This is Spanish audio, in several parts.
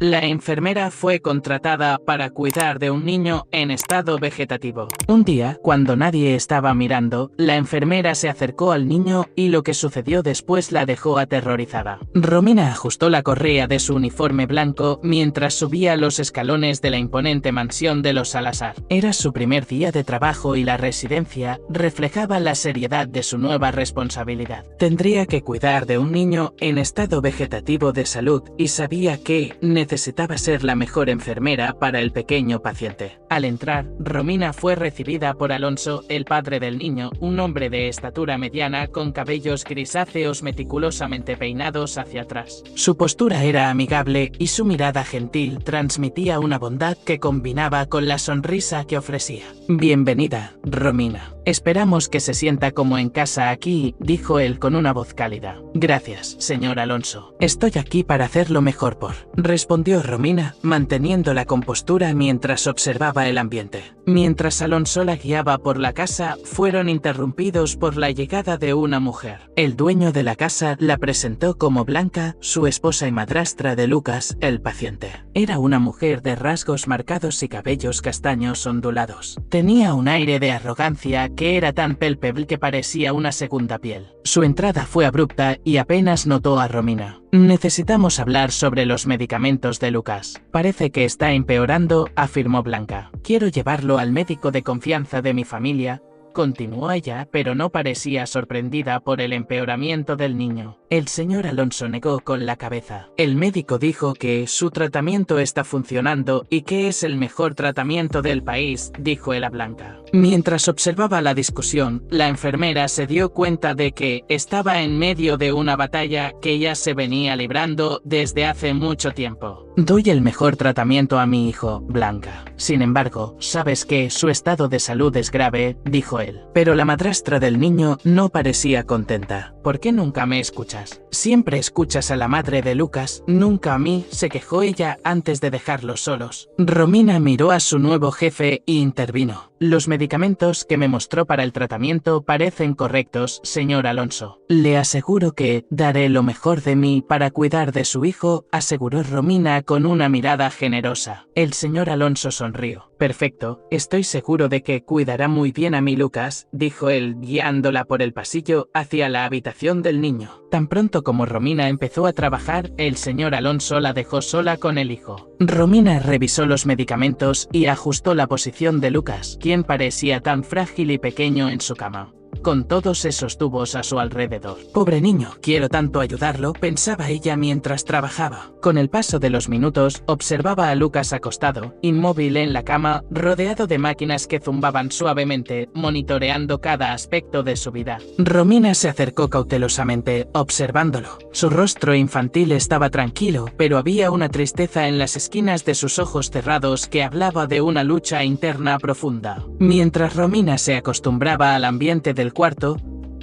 La enfermera fue contratada para cuidar de un niño en estado vegetativo. Un día, cuando nadie estaba mirando, la enfermera se acercó al niño y lo que sucedió después la dejó aterrorizada. Romina ajustó la correa de su uniforme blanco mientras subía los escalones de la imponente mansión de los Salazar. Era su primer día de trabajo y la residencia reflejaba la seriedad de su nueva responsabilidad. Tendría que cuidar de un niño en estado vegetativo de salud y sabía que necesitaba ser la mejor enfermera para el pequeño paciente. Al entrar, Romina fue recibida por Alonso, el padre del niño, un hombre de estatura mediana con cabellos grisáceos meticulosamente peinados hacia atrás. Su postura era amigable y su mirada gentil transmitía una bondad que combinaba con la sonrisa que ofrecía. Bienvenida, Romina. Esperamos que se sienta como en casa aquí, dijo él con una voz cálida. Gracias, señor Alonso. Estoy aquí para hacerlo mejor respondió Romina, manteniendo la compostura mientras observaba el ambiente. Mientras Alonso la guiaba por la casa, fueron interrumpidos por la llegada de una mujer. El dueño de la casa la presentó como Blanca, su esposa y madrastra de Lucas, el paciente. Era una mujer de rasgos marcados y cabellos castaños ondulados. Tenía un aire de arrogancia que era tan palpable que parecía una segunda piel. Su entrada fue abrupta y apenas notó a Romina. Necesitamos hablar sobre los medicamentos de Lucas. Parece que está empeorando, afirmó Blanca. Quiero llevarlo al médico de confianza de mi familia, continuó ella, pero no parecía sorprendida por el empeoramiento del niño. El señor Alonso negó con la cabeza. El médico dijo que su tratamiento está funcionando y que es el mejor tratamiento del país, dijo él a Blanca. Mientras observaba la discusión, la enfermera se dio cuenta de que estaba en medio de una batalla que ya se venía librando desde hace mucho tiempo. Doy el mejor tratamiento a mi hijo, Blanca. Sin embargo, sabes que su estado de salud es grave, dijo él. Pero la madrastra del niño no parecía contenta. ¿Por qué nunca me escuchas? Siempre escuchas a la madre de Lucas, nunca a mí, se quejó ella antes de dejarlos solos. Romina miró a su nuevo jefe e intervino. Los medicamentos que me mostró para el tratamiento parecen correctos, señor Alonso. Le aseguro que daré lo mejor de mí para cuidar de su hijo, aseguró Romina con una mirada generosa. El señor Alonso sonrió. Perfecto, estoy seguro de que cuidará muy bien a mi Lucas, dijo él guiándola por el pasillo hacia la habitación del niño. Tan pronto como Romina empezó a trabajar, el señor Alonso la dejó sola con el hijo. Romina revisó los medicamentos y ajustó la posición de Lucas, quien parecía tan frágil y pequeño en su cama, con todos esos tubos a su alrededor. Pobre niño, quiero tanto ayudarlo, pensaba ella mientras trabajaba. Con el paso de los minutos, observaba a Lucas acostado, inmóvil en la cama, rodeado de máquinas que zumbaban suavemente, monitoreando cada aspecto de su vida. Romina se acercó cautelosamente, observándolo. Su rostro infantil estaba tranquilo, pero había una tristeza en las esquinas de sus ojos cerrados que hablaba de una lucha interna profunda. Mientras Romina se acostumbraba al ambiente del cuarto,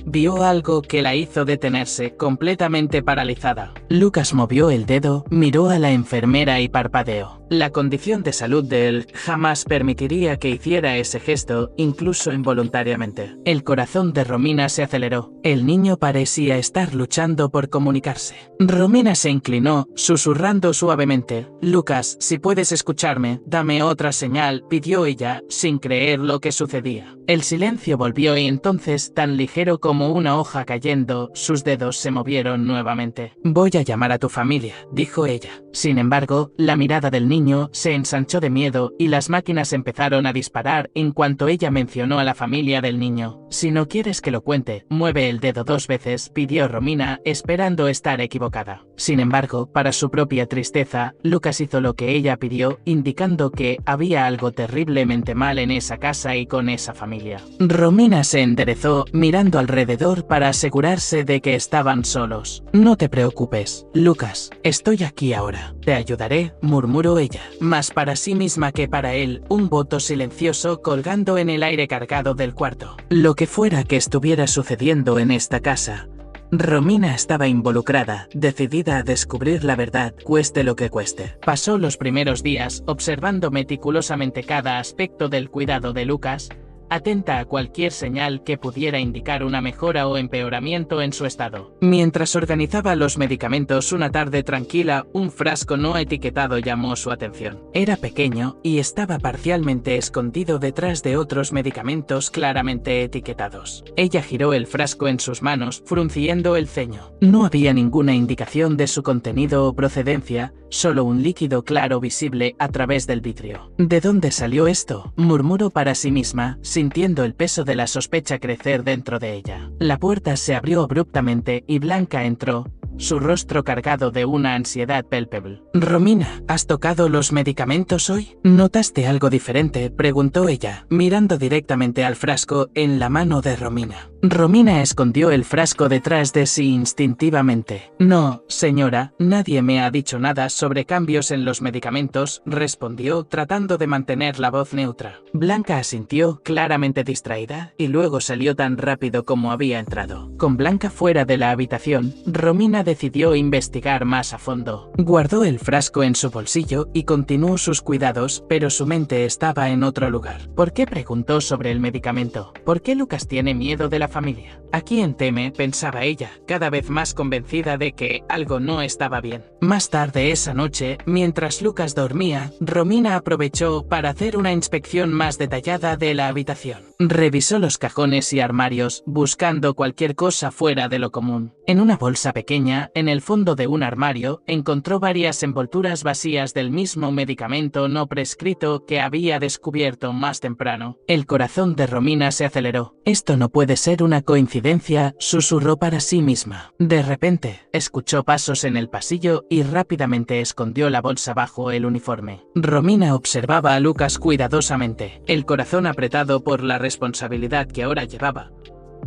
vio algo que la hizo detenerse, completamente paralizada. Lucas movió el dedo, miró a la enfermera y parpadeó. La condición de salud de él jamás permitiría que hiciera ese gesto, incluso involuntariamente. El corazón de Romina se aceleró. El niño parecía estar luchando por comunicarse. Romina se inclinó, susurrando suavemente. Lucas, si puedes escucharme, dame otra señal, pidió ella, sin creer lo que sucedía. El silencio volvió y entonces, tan ligero como una hoja cayendo, sus dedos se movieron nuevamente. Voy a llamar a tu familia, dijo ella. Sin embargo, la mirada del niño se ensanchó de miedo y las máquinas empezaron a disparar en cuanto ella mencionó a la familia del niño. Si no quieres que lo cuente, mueve el dedo 2 veces, pidió Romina, esperando estar equivocada. Sin embargo, para su propia tristeza, Lucas hizo lo que ella pidió, indicando que había algo terriblemente mal en esa casa y con esa familia. Romina se enderezó, mirando alrededor para asegurarse de que estaban solos. No te preocupes, Lucas, estoy aquí ahora. Te ayudaré, murmuró ella, más para sí misma que para él, un voto silencioso colgando en el aire cargado del cuarto. Lo que fuera que estuviera sucediendo en esta casa, Romina estaba involucrada, decidida a descubrir la verdad, cueste lo que cueste. Pasó los primeros días observando meticulosamente cada aspecto del cuidado de Lucas, atenta a cualquier señal que pudiera indicar una mejora o empeoramiento en su estado. Mientras organizaba los medicamentos una tarde tranquila, un frasco no etiquetado llamó su atención. Era pequeño y estaba parcialmente escondido detrás de otros medicamentos claramente etiquetados. Ella giró el frasco en sus manos, frunciendo el ceño. No había ninguna indicación de su contenido o procedencia, solo un líquido claro visible a través del vidrio. ¿De dónde salió esto?, murmuró para sí misma, sintiendo el peso de la sospecha crecer dentro de ella. La puerta se abrió abruptamente y Blanca entró, su rostro cargado de una ansiedad palpable. «Romina, ¿has tocado los medicamentos hoy? ¿Notaste algo diferente?», preguntó ella, mirando directamente al frasco en la mano de Romina. Romina escondió el frasco detrás de sí instintivamente. «No, señora, nadie me ha dicho nada sobre cambios en los medicamentos», respondió, tratando de mantener la voz neutra. Blanca asintió, claramente distraída, y luego salió tan rápido como había entrado. Con Blanca fuera de la habitación, Romina decidió investigar más a fondo. Guardó el frasco en su bolsillo y continuó sus cuidados, pero su mente estaba en otro lugar. ¿Por qué preguntó sobre el medicamento? ¿Por qué Lucas tiene miedo de la familia? ¿A quién teme?, pensaba ella, cada vez más convencida de que algo no estaba bien. Más tarde esa noche, mientras Lucas dormía, Romina aprovechó para hacer una inspección más detallada de la habitación. Revisó los cajones y armarios, buscando cualquier cosa fuera de lo común. En una bolsa pequeña, en el fondo de un armario, encontró varias envolturas vacías del mismo medicamento no prescrito que había descubierto más temprano. El corazón de Romina se aceleró. «Esto no puede ser una coincidencia», susurró para sí misma. De repente, escuchó pasos en el pasillo y rápidamente escondió la bolsa bajo el uniforme. Romina observaba a Lucas cuidadosamente, el corazón apretado por la responsabilidad que ahora llevaba.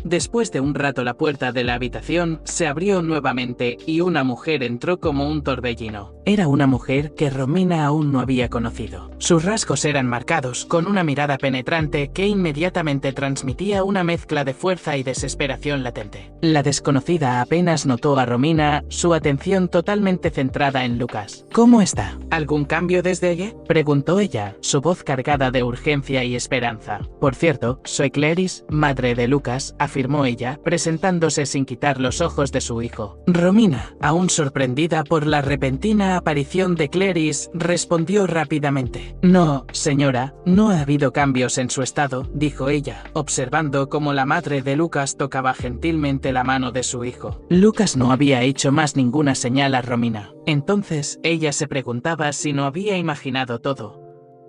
Después de un rato la puerta de la habitación se abrió nuevamente y una mujer entró como un torbellino. Era una mujer que Romina aún no había conocido. Sus rasgos eran marcados, con una mirada penetrante que inmediatamente transmitía una mezcla de fuerza y desesperación latente. La desconocida apenas notó a Romina, su atención totalmente centrada en Lucas. «¿Cómo está? ¿Algún cambio desde ayer?», preguntó ella, su voz cargada de urgencia y esperanza. «Por cierto, soy Clarice, madre de Lucas», afirmó ella, presentándose sin quitar los ojos de su hijo. Romina, aún sorprendida por la repentina aparición de Clarice, respondió rápidamente. «No, señora, no ha habido cambios en su estado», dijo ella, observando cómo la madre de Lucas tocaba gentilmente la mano de su hijo. Lucas no había hecho más ninguna señal a Romina. Entonces, ella se preguntaba si no había imaginado todo,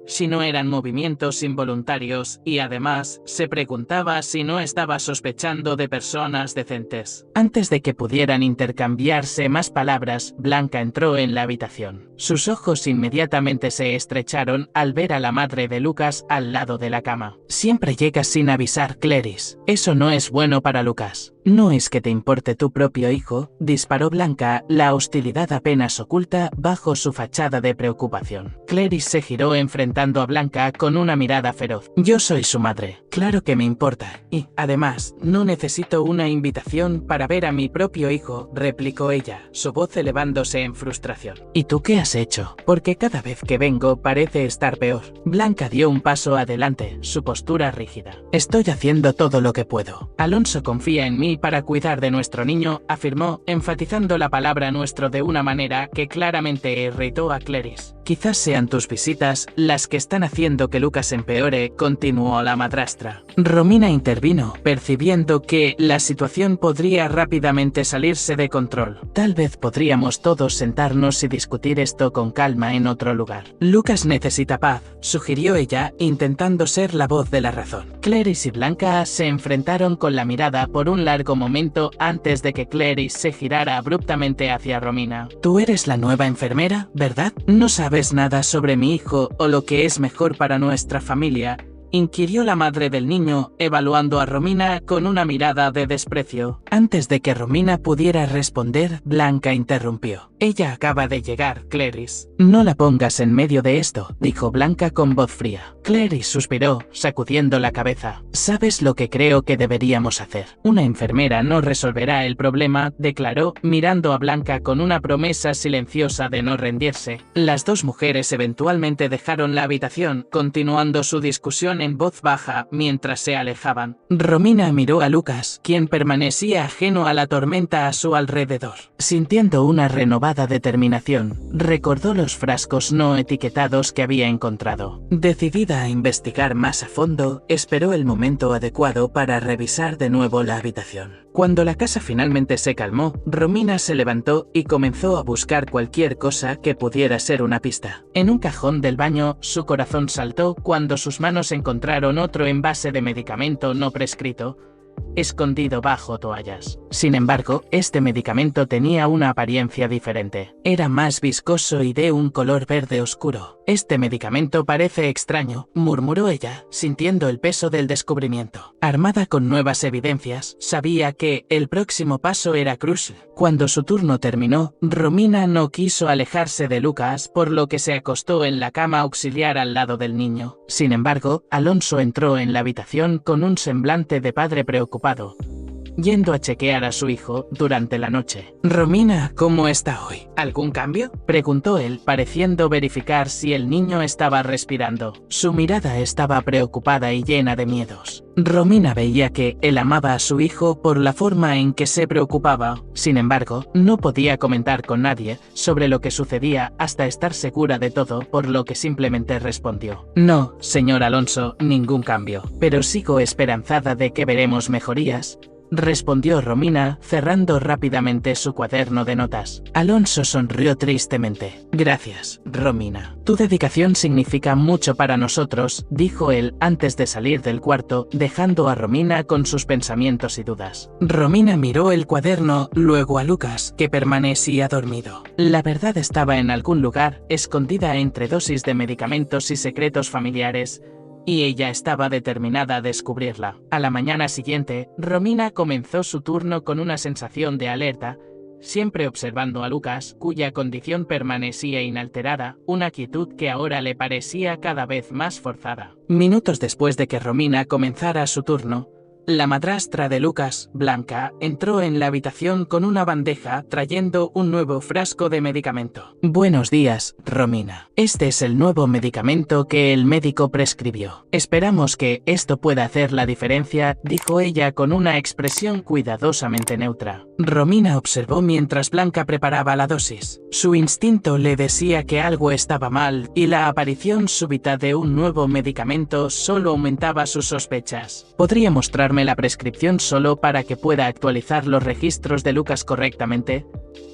si no eran movimientos involuntarios, y además, se preguntaba si no estaba sospechando de personas decentes. Antes de que pudieran intercambiarse más palabras, Blanca entró en la habitación. Sus ojos inmediatamente se estrecharon al ver a la madre de Lucas al lado de la cama. «Siempre llegas sin avisar, Clarice. Eso no es bueno para Lucas». «¿No es que te importe tu propio hijo?», disparó Blanca, la hostilidad apenas oculta bajo su fachada de preocupación. Clarice se giró enfrentando a Blanca con una mirada feroz. «Yo soy su madre. Claro que me importa. Y, además, no necesito una invitación para ver a mi propio hijo», replicó ella, su voz elevándose en frustración. «¿Y tú qué has hecho? Porque cada vez que vengo parece estar peor». Blanca dio un paso adelante, su postura rígida. «Estoy haciendo todo lo que puedo. Alonso confía en mí para cuidar de nuestro niño», afirmó, enfatizando la palabra nuestro de una manera que claramente irritó a Clarice. «Quizás sean tus visitas las que están haciendo que Lucas empeore», continuó la madrastra. Romina intervino, percibiendo que la situación podría rápidamente salirse de control. «Tal vez podríamos todos sentarnos y discutir esto con calma en otro lugar. Lucas necesita paz», sugirió ella, intentando ser la voz de la razón. Clarice y Blanca se enfrentaron con la mirada por un largo momento antes de que Clarice se girara abruptamente hacia Romina. «Tú eres la nueva enfermera, ¿verdad? No sabes nada sobre mi hijo o lo que es mejor para nuestra familia», inquirió la madre del niño, evaluando a Romina con una mirada de desprecio. Antes de que Romina pudiera responder, Blanca interrumpió. Ella acaba de llegar, Clarice. No la pongas en medio de esto, dijo Blanca con voz fría. Clarice suspiró, sacudiendo la cabeza. ¿Sabes lo que creo que deberíamos hacer? Una enfermera no resolverá el problema, declaró, mirando a Blanca con una promesa silenciosa de no rendirse. Las dos mujeres eventualmente dejaron la habitación, continuando su discusión en voz baja mientras se alejaban. Romina miró a Lucas, quien permanecía ajeno a la tormenta a su alrededor. Sintiendo una renovada determinación, recordó los frascos no etiquetados que había encontrado. Decidida a investigar más a fondo, esperó el momento adecuado para revisar de nuevo la habitación. Cuando la casa finalmente se calmó, Romina se levantó y comenzó a buscar cualquier cosa que pudiera ser una pista. En un cajón del baño, su corazón saltó cuando sus manos encontraron otro envase de medicamento no prescrito, escondido bajo toallas. Sin embargo, este medicamento tenía una apariencia diferente. Era más viscoso y de un color verde oscuro. Este medicamento parece extraño, murmuró ella, sintiendo el peso del descubrimiento. Armada con nuevas evidencias, sabía que el próximo paso era crucial. Cuando su turno terminó, Romina no quiso alejarse de Lucas, por lo que se acostó en la cama auxiliar al lado del niño. Sin embargo, Alonso entró en la habitación con un semblante de padre preocupado, yendo a chequear a su hijo durante la noche. «Romina, ¿cómo está hoy? ¿Algún cambio?», preguntó él, pareciendo verificar si el niño estaba respirando. Su mirada estaba preocupada y llena de miedos. Romina veía que él amaba a su hijo por la forma en que se preocupaba. Sin embargo, no podía comentar con nadie sobre lo que sucedía hasta estar segura de todo, por lo que simplemente respondió: «No, señor Alonso, ningún cambio. Pero sigo esperanzada de que veremos mejorías», respondió Romina, cerrando rápidamente su cuaderno de notas. Alonso sonrió tristemente. «Gracias, Romina. Tu dedicación significa mucho para nosotros», dijo él antes de salir del cuarto, dejando a Romina con sus pensamientos y dudas. Romina miró el cuaderno, luego a Lucas, que permanecía dormido. La verdad estaba en algún lugar, escondida entre dosis de medicamentos y secretos familiares, y ella estaba determinada a descubrirla. A la mañana siguiente, Romina comenzó su turno con una sensación de alerta, siempre observando a Lucas, cuya condición permanecía inalterada, una quietud que ahora le parecía cada vez más forzada. Minutos después de que Romina comenzara su turno, la madrastra de Lucas, Blanca, entró en la habitación con una bandeja trayendo un nuevo frasco de medicamento. «Buenos días, Romina. Este es el nuevo medicamento que el médico prescribió. Esperamos que esto pueda hacer la diferencia», dijo ella con una expresión cuidadosamente neutra. Romina observó mientras Blanca preparaba la dosis. Su instinto le decía que algo estaba mal, y la aparición súbita de un nuevo medicamento solo aumentaba sus sospechas. «¿Podría mostrarme la prescripción solo para que pueda actualizar los registros de Lucas correctamente?»,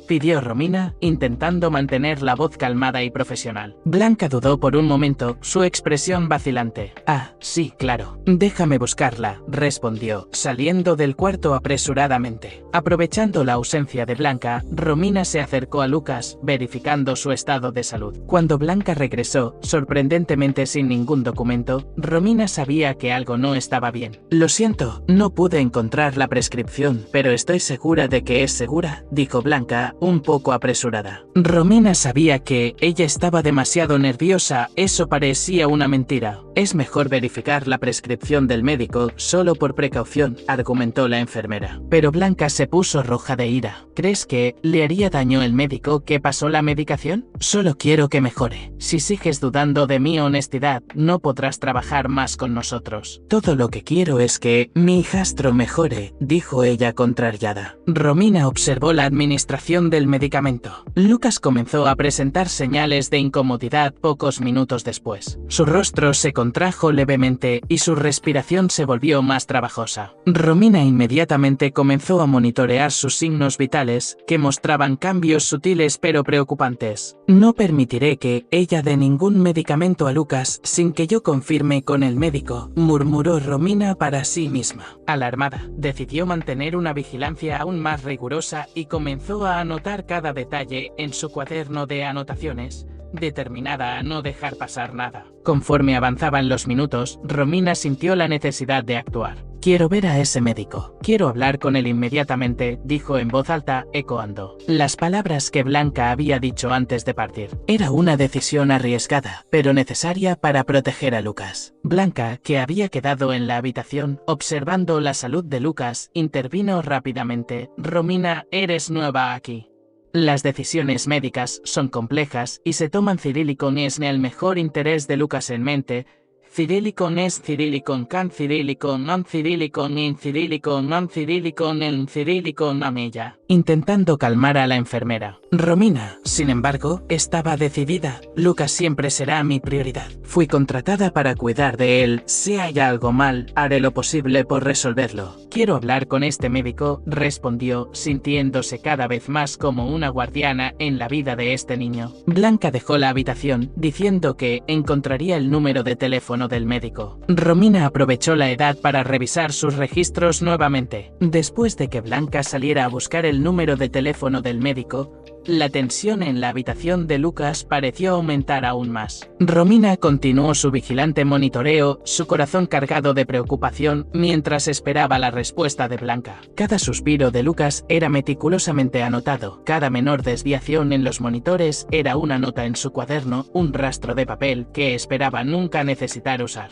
pidió Romina, intentando mantener la voz calmada y profesional. Blanca dudó por un momento, su expresión vacilante. «Ah, sí, claro. Déjame buscarla», respondió, saliendo del cuarto apresuradamente. Aprovechando la ausencia de Blanca, Romina se acercó a Lucas, verificando su estado de salud. Cuando Blanca regresó, sorprendentemente sin ningún documento, Romina sabía que algo no estaba bien. «Lo siento, no pude encontrar la prescripción, pero estoy segura de que es segura», dijo Blanca, un poco apresurada. Romina sabía que ella estaba demasiado nerviosa, eso parecía una mentira. «Es mejor verificar la prescripción del médico, solo por precaución», argumentó la enfermera. Pero Blanca se puso roja de ira. «¿Crees que le haría daño el médico que pasó la medicación? Solo quiero que mejore. Si sigues dudando de mi honestidad, no podrás trabajar más con nosotros». «Todo lo que quiero es que mi hijastro mejore», dijo ella contrariada. Romina observó la administración del medicamento. Lucas comenzó a presentar señales de incomodidad pocos minutos después. Su rostro se contrajo levemente y su respiración se volvió más trabajosa. Romina inmediatamente comenzó a monitorear sus signos vitales, que mostraban cambios sutiles pero preocupantes. «No permitiré que ella dé ningún medicamento a Lucas sin que yo confirme con el médico», murmuró Romina para sí misma. Alarmada, decidió mantener una vigilancia aún más rigurosa y comenzó a anotar cada detalle en su cuaderno de anotaciones, determinada a no dejar pasar nada. Conforme avanzaban los minutos, Romina sintió la necesidad de actuar. Quiero ver a ese médico. Quiero hablar con él inmediatamente, dijo en voz alta, ecoando las palabras que Blanca había dicho antes de partir. Era una decisión arriesgada, pero necesaria para proteger a Lucas. Blanca, que había quedado en la habitación, observando la salud de Lucas, intervino rápidamente. Romina, eres nueva aquí. Las decisiones médicas son complejas y se toman cirílico es el mejor interés de Lucas en mente. Cirílicon es cirílicon can cirílicon non cirílicon in cirílicon non cirílicon en cirílicon amella. Intentando calmar a la enfermera. Romina, sin embargo, estaba decidida. Lucas siempre será mi prioridad. Fui contratada para cuidar de él. Si hay algo mal, haré lo posible por resolverlo. Quiero hablar con este médico, respondió, sintiéndose cada vez más como una guardiana en la vida de este niño. Blanca dejó la habitación, diciendo que encontraría el número de teléfono del médico. Romina aprovechó la edad para revisar sus registros nuevamente. Después de que Blanca saliera a buscar el número de teléfono del médico, la tensión en la habitación de Lucas pareció aumentar aún más. Romina continuó su vigilante monitoreo, su corazón cargado de preocupación, mientras esperaba la respuesta de Blanca. Cada suspiro de Lucas era meticulosamente anotado, cada menor desviación en los monitores era una nota en su cuaderno, un rastro de papel que esperaba nunca necesitar usar,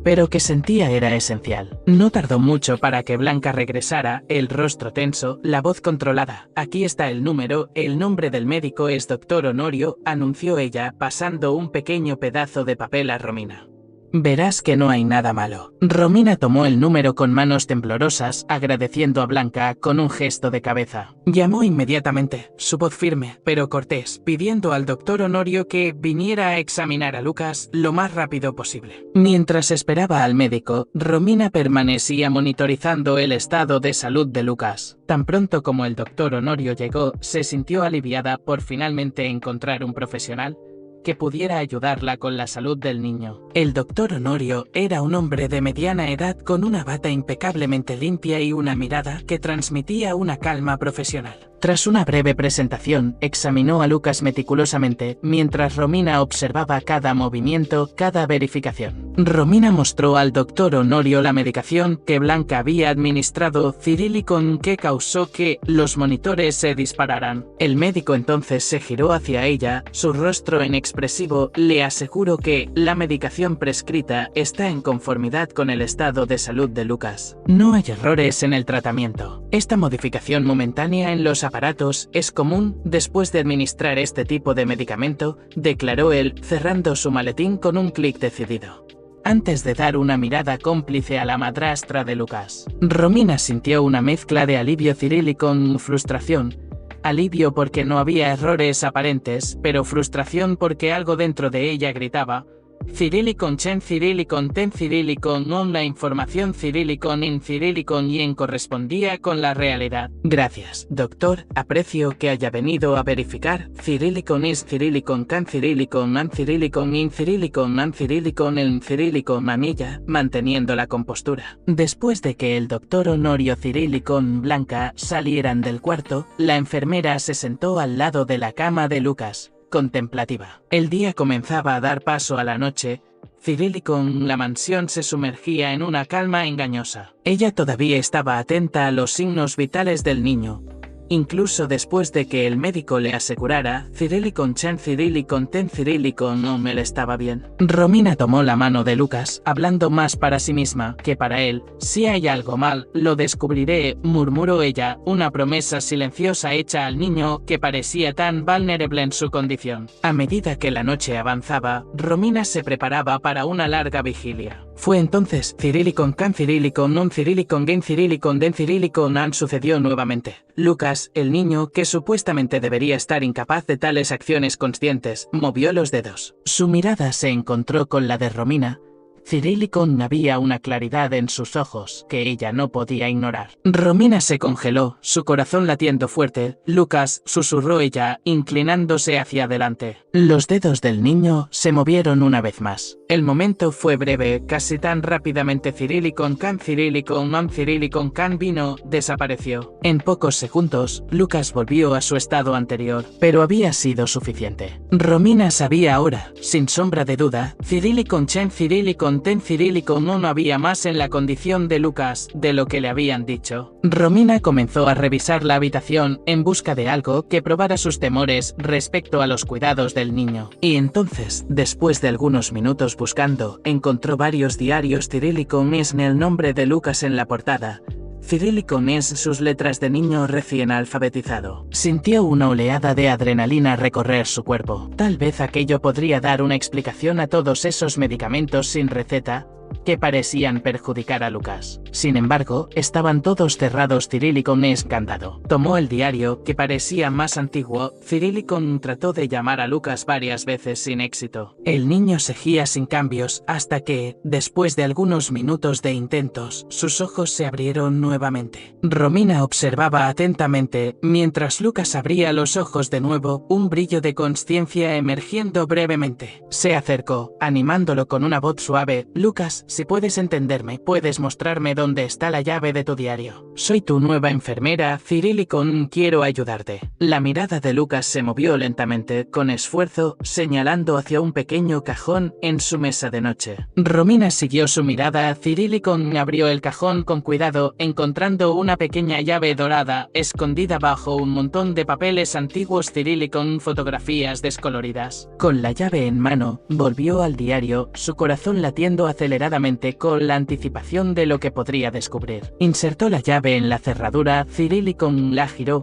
pero que sentía era esencial. No tardó mucho para que Blanca regresara, el rostro tenso, la voz controlada. Aquí está el número, el nombre del médico es Dr. Honorio, anunció ella, pasando un pequeño pedazo de papel a Romina. Verás que no hay nada malo. Romina tomó el número con manos temblorosas, agradeciendo a Blanca con un gesto de cabeza. Llamó inmediatamente, su voz firme, pero cortés, pidiendo al doctor Honorio que viniera a examinar a Lucas lo más rápido posible. Mientras esperaba al médico, Romina permanecía monitorizando el estado de salud de Lucas. Tan pronto como el doctor Honorio llegó, se sintió aliviada por finalmente encontrar un profesional que pudiera ayudarla con la salud del niño. El doctor Honorio era un hombre de mediana edad con una bata impecablemente limpia y una mirada que transmitía una calma profesional. Tras una breve presentación, examinó a Lucas meticulosamente, mientras Romina observaba cada movimiento, cada verificación. Romina mostró al doctor Honorio la medicación que Blanca había administrado, Cirílicon, que causó que los monitores se dispararan. El médico entonces se giró hacia ella, su rostro inexpresivo, le aseguró que la medicación prescrita está en conformidad con el estado de salud de Lucas. No hay errores en el tratamiento. Esta modificación momentánea en los aparatos es común después de administrar este tipo de medicamento, declaró él, cerrando su maletín con un clic decidido. Antes de dar una mirada cómplice a la madrastra de Lucas, Romina sintió una mezcla de alivio cirílico con frustración. Alivio porque no había errores aparentes, pero frustración porque algo dentro de ella gritaba: Cirílicon chen Cirílicon ten Cirílicon non, la información Cirílicon in Cirílicon y en correspondía con la realidad. Gracias, doctor, aprecio que haya venido a verificar. Cirílicon is Cirílicon can Cirílicon an Cirílicon in Cirílicon an Cirílicon en Cirílicon manilla, manteniendo la compostura. Después de que el doctor Honorio Cirílicon Blanca salieran del cuarto, la enfermera se sentó al lado de la cama de Lucas, contemplativa. El día comenzaba a dar paso a la noche. Cirílicon, la mansión se sumergía en una calma engañosa. Ella todavía estaba atenta a los signos vitales del niño, incluso después de que el médico le asegurara: Cirílicon chen Cirílicon ten Cirílicon no, él estaba bien. Romina tomó la mano de Lucas, hablando más para sí misma que para él. Si hay algo mal, lo descubriré, murmuró ella, una promesa silenciosa hecha al niño que parecía tan vulnerable en su condición. A medida que la noche avanzaba, Romina se preparaba para una larga vigilia. Fue entonces Cirílicon can Cirílicon non Cirílicon gen Cirílicon den Cirílicon an sucedió nuevamente. Lucas, el niño, que supuestamente debería estar incapaz de tales acciones conscientes, movió los dedos. Su mirada se encontró con la de Romina. Cirílicon había una claridad en sus ojos que ella no podía ignorar. Romina se congeló, su corazón latiendo fuerte. Lucas, susurró ella, inclinándose hacia adelante. Los dedos del niño se movieron una vez más. El momento fue breve, casi tan rápidamente. Cirílicon can Cirílicon man Cirílicon can vino, desapareció. En pocos segundos, Lucas volvió a su estado anterior, pero había sido suficiente. Romina sabía ahora, sin sombra de duda, Cirílicon chen Cirílicon ten Cirílicon no había más en la condición de Lucas, de lo que le habían dicho. Romina comenzó a revisar la habitación en busca de algo que probara sus temores respecto a los cuidados del niño. Y entonces, después de algunos minutos buscando, encontró varios diarios Cirílicon en el nombre de Lucas en la portada. Cirílicon es sus letras de niño recién alfabetizado. Sintió una oleada de adrenalina recorrer su cuerpo. Tal vez aquello podría dar una explicación a todos esos medicamentos sin receta que parecían perjudicar a Lucas. Sin embargo, estaban todos cerrados. Cirílicon es candado. Tomó el diario, que parecía más antiguo. Cirílicon trató de llamar a Lucas varias veces sin éxito. El niño seguía sin cambios, hasta que, después de algunos minutos de intentos, sus ojos se abrieron nuevamente. Romina observaba atentamente, mientras Lucas abría los ojos de nuevo, un brillo de conciencia emergiendo brevemente. Se acercó, animándolo con una voz suave. Lucas, si puedes entenderme, puedes mostrarme dónde está la llave de tu diario. Soy tu nueva enfermera, Cirílicon, quiero ayudarte. La mirada de Lucas se movió lentamente, con esfuerzo, señalando hacia un pequeño cajón en su mesa de noche. Romina siguió su mirada. Cirílicon abrió el cajón con cuidado, encontrando una pequeña llave dorada, escondida bajo un montón de papeles antiguos. Cirílicon, fotografías descoloridas. Con la llave en mano, volvió al diario, su corazón latiendo aceleradamente con la anticipación de lo que podría descubrir. Insertó la llave en la cerradura. Cirílicon la giró,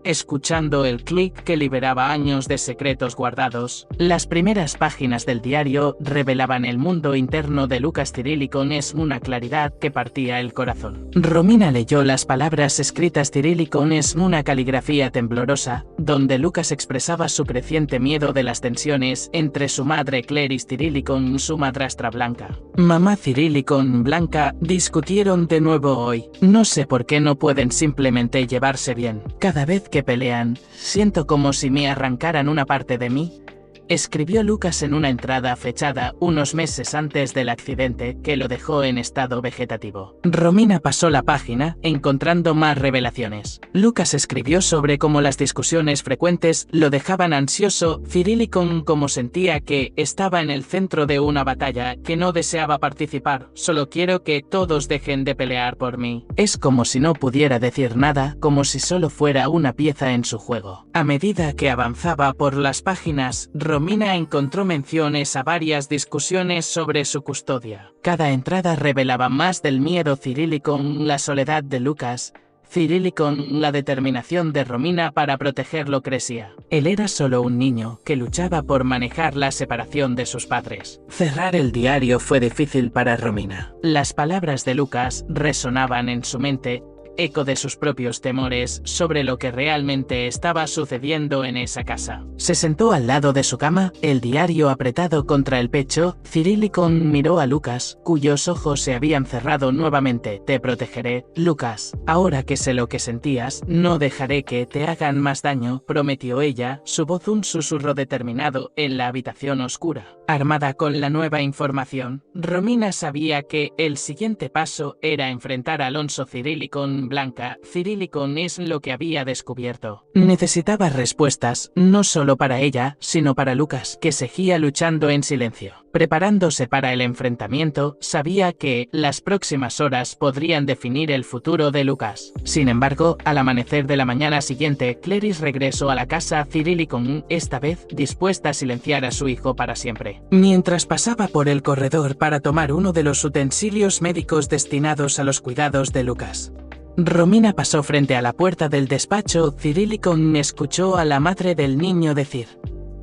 escuchando el clic que liberaba años de secretos guardados. Las primeras páginas del diario revelaban el mundo interno de Lucas. Cirílicon es una claridad que partía el corazón. Romina leyó las palabras escritas. Cirílicon es una caligrafía temblorosa, donde Lucas expresaba su creciente miedo de las tensiones entre su madre Clarice Cirílicon y su madrastra Blanca. Mamá Cirílicon, Blanca, discutieron de nuevo hoy. No sé por qué no pueden simplemente llevarse bien. Cada vez que pelean, siento como si me arrancaran una parte de mí, escribió Lucas en una entrada fechada unos meses antes del accidente que lo dejó en estado vegetativo. Romina pasó la página, encontrando más revelaciones. Lucas escribió sobre cómo las discusiones frecuentes lo dejaban ansioso. Cirílicon, como sentía que estaba en el centro de una batalla que no deseaba participar. Solo quiero que todos dejen de pelear por mí. Es como si no pudiera decir nada, como si solo fuera una pieza en su juego. A medida que avanzaba por las páginas, Romina encontró menciones a varias discusiones sobre su custodia. Cada entrada revelaba más del miedo. Cirílicon, la soledad de Lucas. Cirílicon, la determinación de Romina para protegerlo crecía. Él era solo un niño que luchaba por manejar la separación de sus padres. Cerrar el diario fue difícil para Romina. Las palabras de Lucas resonaban en su mente, eco de sus propios temores sobre lo que realmente estaba sucediendo en esa casa. Se sentó al lado de su cama, el diario apretado contra el pecho. Cirílicon miró a Lucas, cuyos ojos se habían cerrado nuevamente. Te protegeré, Lucas. Ahora que sé lo que sentías, no dejaré que te hagan más daño, prometió ella, su voz un susurro determinado en la habitación oscura. Armada con la nueva información, Romina sabía que el siguiente paso era enfrentar a Alonso. Cirílicon, Blanca, Cirílicon es lo que había descubierto. Necesitaba respuestas, no solo para ella, sino para Lucas, que seguía luchando en silencio. Preparándose para el enfrentamiento, sabía que las próximas horas podrían definir el futuro de Lucas. Sin embargo, al amanecer de la mañana siguiente, Clarice regresó a la casa. Cirílicon, esta vez dispuesta a silenciar a su hijo para siempre. Mientras pasaba por el corredor para tomar uno de los utensilios médicos destinados a los cuidados de Lucas, Romina pasó frente a la puerta del despacho. Cirílicon escuchó a la madre del niño decir: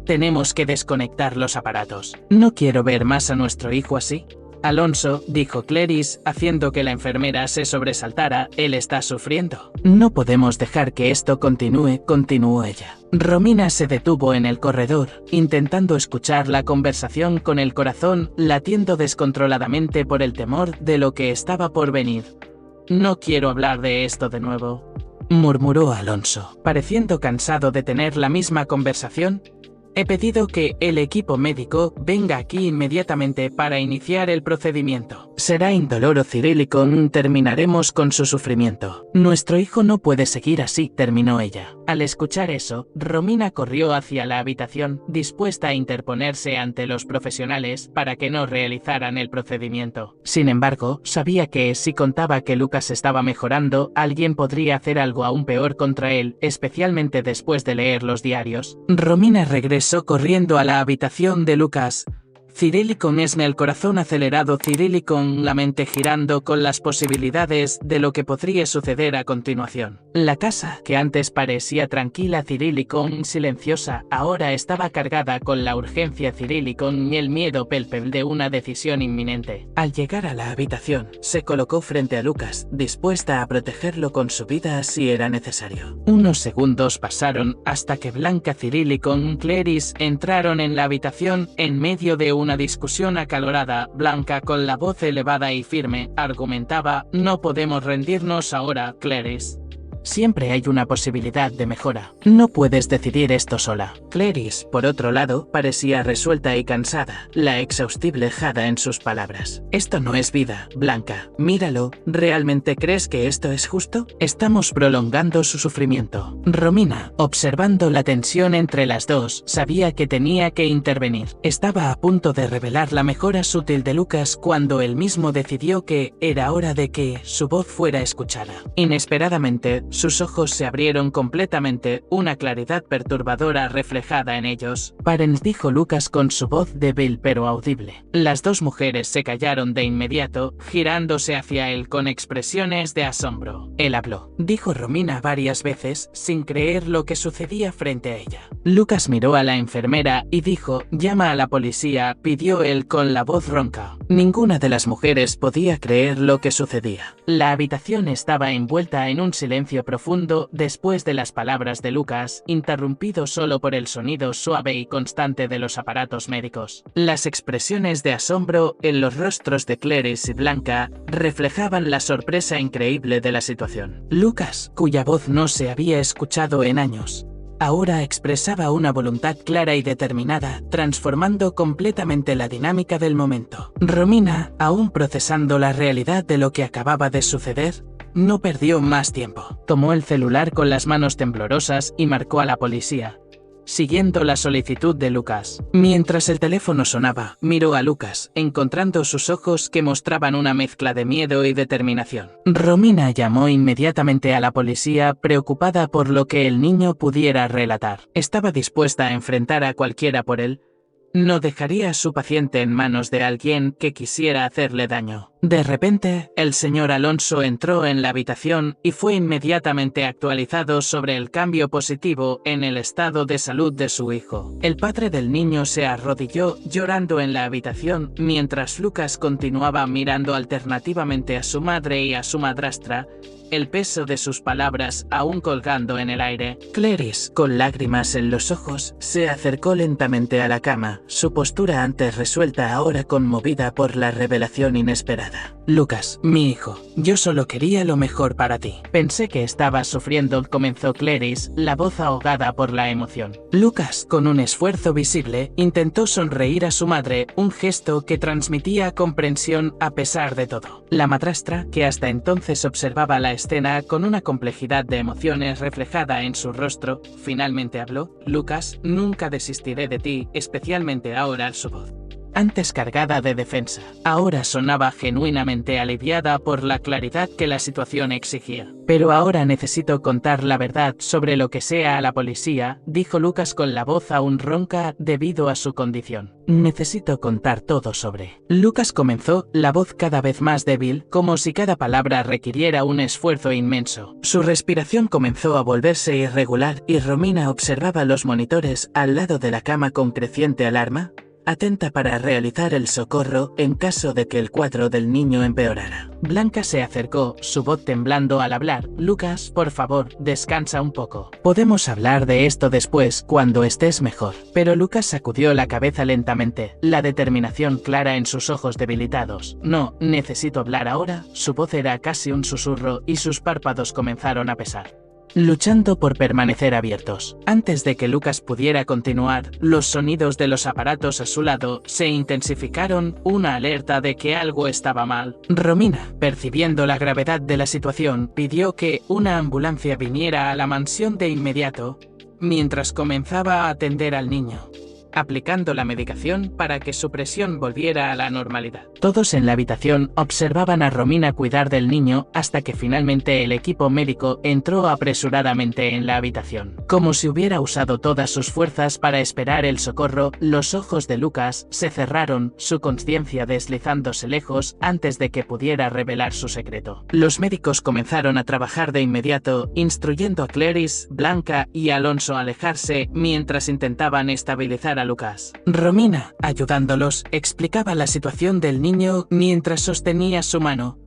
tenemos que desconectar los aparatos. No quiero ver más a nuestro hijo así. Alonso, dijo Clarice, haciendo que la enfermera se sobresaltara, él está sufriendo. No podemos dejar que esto continúe, continuó ella. Romina se detuvo en el corredor, intentando escuchar la conversación con el corazón latiendo descontroladamente por el temor de lo que estaba por venir. No quiero hablar de esto de nuevo, murmuró Alonso, pareciendo cansado de tener la misma conversación. He pedido que el equipo médico venga aquí inmediatamente para iniciar el procedimiento. Será indoloro, Cirílico, terminaremos con su sufrimiento. Nuestro hijo no puede seguir así, terminó ella. Al escuchar eso, Romina corrió hacia la habitación, dispuesta a interponerse ante los profesionales para que no realizaran el procedimiento. Sin embargo, sabía que si contaba que Lucas estaba mejorando, alguien podría hacer algo aún peor contra él, especialmente después de leer los diarios. Romina regresó corriendo a la habitación de Lucas. Cirílicon esme el corazón acelerado, Cirílicon la mente girando con las posibilidades de lo que podría suceder a continuación. La casa, que antes parecía tranquila, Cirílicon silenciosa, ahora estaba cargada con la urgencia, Cirílicon y el miedo palpable de una decisión inminente. Al llegar a la habitación, se colocó frente a Lucas, dispuesta a protegerlo con su vida si era necesario. Unos segundos pasaron hasta que Blanca, Cirílicon y Cleris entraron en la habitación en medio de una discusión acalorada. Blanca, con la voz elevada y firme, argumentaba: no podemos rendirnos ahora, Cleris. Siempre hay una posibilidad de mejora. No puedes decidir esto sola. Cleris, por otro lado, parecía resuelta y cansada, la exhaustible jada en sus palabras. Esto no es vida, Blanca. Míralo. ¿Realmente crees que esto es justo? Estamos prolongando su sufrimiento. Romina, observando la tensión entre las dos, sabía que tenía que intervenir. Estaba a punto de revelar la mejora sutil de Lucas cuando él mismo decidió que era hora de que su voz fuera escuchada. Inesperadamente, sus ojos se abrieron completamente, una claridad perturbadora reflejada en ellos. Parents, dijo Lucas con su voz débil pero audible. Las dos mujeres se callaron de inmediato, girándose hacia él con expresiones de asombro. Él habló, dijo Romina varias veces, sin creer lo que sucedía frente a ella. Lucas miró a la enfermera y dijo: llama a la policía, pidió él con la voz ronca. Ninguna de las mujeres podía creer lo que sucedía. La habitación estaba envuelta en un silencio profundo después de las palabras de Lucas, interrumpido solo por el sonido suave y constante de los aparatos médicos. Las expresiones de asombro en los rostros de Cleris y Blanca reflejaban la sorpresa increíble de la situación. Lucas, cuya voz no se había escuchado en años, ahora expresaba una voluntad clara y determinada, transformando completamente la dinámica del momento. Romina, aún procesando la realidad de lo que acababa de suceder, no perdió más tiempo. Tomó el celular con las manos temblorosas y marcó a la policía, siguiendo la solicitud de Lucas. Mientras el teléfono sonaba, miró a Lucas, encontrando sus ojos que mostraban una mezcla de miedo y determinación. Romina llamó inmediatamente a la policía, preocupada por lo que el niño pudiera relatar. Estaba dispuesta a enfrentar a cualquiera por él. No dejaría a su paciente en manos de alguien que quisiera hacerle daño. De repente, el señor Alonso entró en la habitación y fue inmediatamente actualizado sobre el cambio positivo en el estado de salud de su hijo. El padre del niño se arrodilló llorando en la habitación mientras Lucas continuaba mirando alternativamente a su madre y a su madrastra, el peso de sus palabras aún colgando en el aire. Cleris, con lágrimas en los ojos, se acercó lentamente a la cama, su postura antes resuelta ahora conmovida por la revelación inesperada. Lucas, mi hijo, yo solo quería lo mejor para ti. Pensé que estabas sufriendo, comenzó Cleris, la voz ahogada por la emoción. Lucas, con un esfuerzo visible, intentó sonreír a su madre, un gesto que transmitía comprensión a pesar de todo. La madrastra, que hasta entonces observaba la escena con una complejidad de emociones reflejada en su rostro, finalmente habló: Lucas, nunca desistiré de ti, especialmente ahora. Su voz, antes cargada de defensa, ahora sonaba genuinamente aliviada por la claridad que la situación exigía. Pero ahora necesito contar la verdad sobre lo que sea a la policía, dijo Lucas con la voz aún ronca debido a su condición. Necesito contar todo sobre. Lucas comenzó, la voz cada vez más débil, como si cada palabra requiriera un esfuerzo inmenso. Su respiración comenzó a volverse irregular y Romina observaba los monitores al lado de la cama con creciente alarma, atenta para realizar el socorro en caso de que el cuadro del niño empeorara. Blanca se acercó, su voz temblando al hablar: Lucas, por favor, descansa un poco. Podemos hablar de esto después, cuando estés mejor. Pero Lucas sacudió la cabeza lentamente, la determinación clara en sus ojos debilitados. No, necesito hablar ahora. Su voz era casi un susurro y sus párpados comenzaron a pesar. luchando por permanecer abiertos. Antes de que Lucas pudiera continuar, los sonidos de los aparatos a su lado se intensificaron, una alerta de que algo estaba mal. Romina, percibiendo la gravedad de la situación, pidió que una ambulancia viniera a la mansión de inmediato, mientras comenzaba a atender al niño, aplicando la medicación para que su presión volviera a la normalidad. Todos en la habitación observaban a Romina cuidar del niño hasta que finalmente el equipo médico entró apresuradamente en la habitación. Como si hubiera usado todas sus fuerzas para esperar el socorro, los ojos de Lucas se cerraron, su conciencia deslizándose lejos antes de que pudiera revelar su secreto. Los médicos comenzaron a trabajar de inmediato, instruyendo a Clarice, Blanca y Alonso a alejarse mientras intentaban estabilizar a Lucas. Romina, ayudándolos, explicaba la situación del niño mientras sostenía su mano,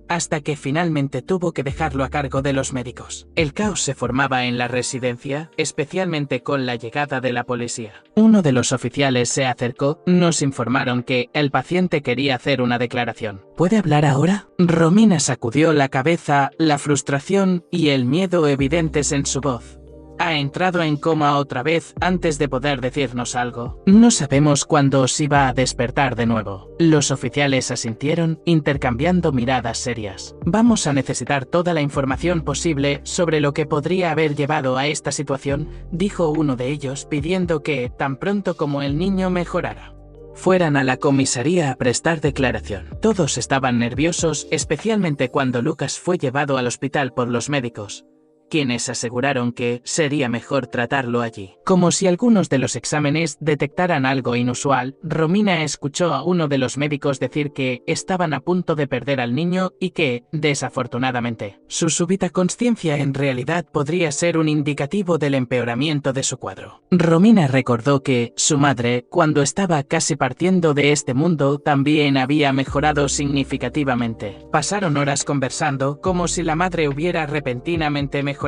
hasta que finalmente tuvo que dejarlo a cargo de los médicos. El caos se formaba en la residencia, especialmente con la llegada de la policía. Uno de los oficiales se acercó, nos informaron que el paciente quería hacer una declaración. ¿Puede hablar ahora? Romina sacudió la cabeza, la frustración y el miedo evidentes en su voz. Ha entrado en coma otra vez antes de poder decirnos algo. No sabemos cuándo os iba a despertar de nuevo. Los oficiales asintieron, intercambiando miradas serias. Vamos a necesitar toda la información posible sobre lo que podría haber llevado a esta situación, dijo uno de ellos, pidiendo que, tan pronto como el niño mejorara, fueran a la comisaría a prestar declaración. Todos estaban nerviosos, especialmente cuando Lucas fue llevado al hospital por los médicos, quienes aseguraron que sería mejor tratarlo allí. Como si algunos de los exámenes detectaran algo inusual, Romina escuchó a uno de los médicos decir que estaban a punto de perder al niño y que, desafortunadamente, su súbita consciencia en realidad podría ser un indicativo del empeoramiento de su cuadro. Romina recordó que su madre, cuando estaba casi partiendo de este mundo, también había mejorado significativamente. Pasaron horas conversando, como si la madre hubiera repentinamente mejorado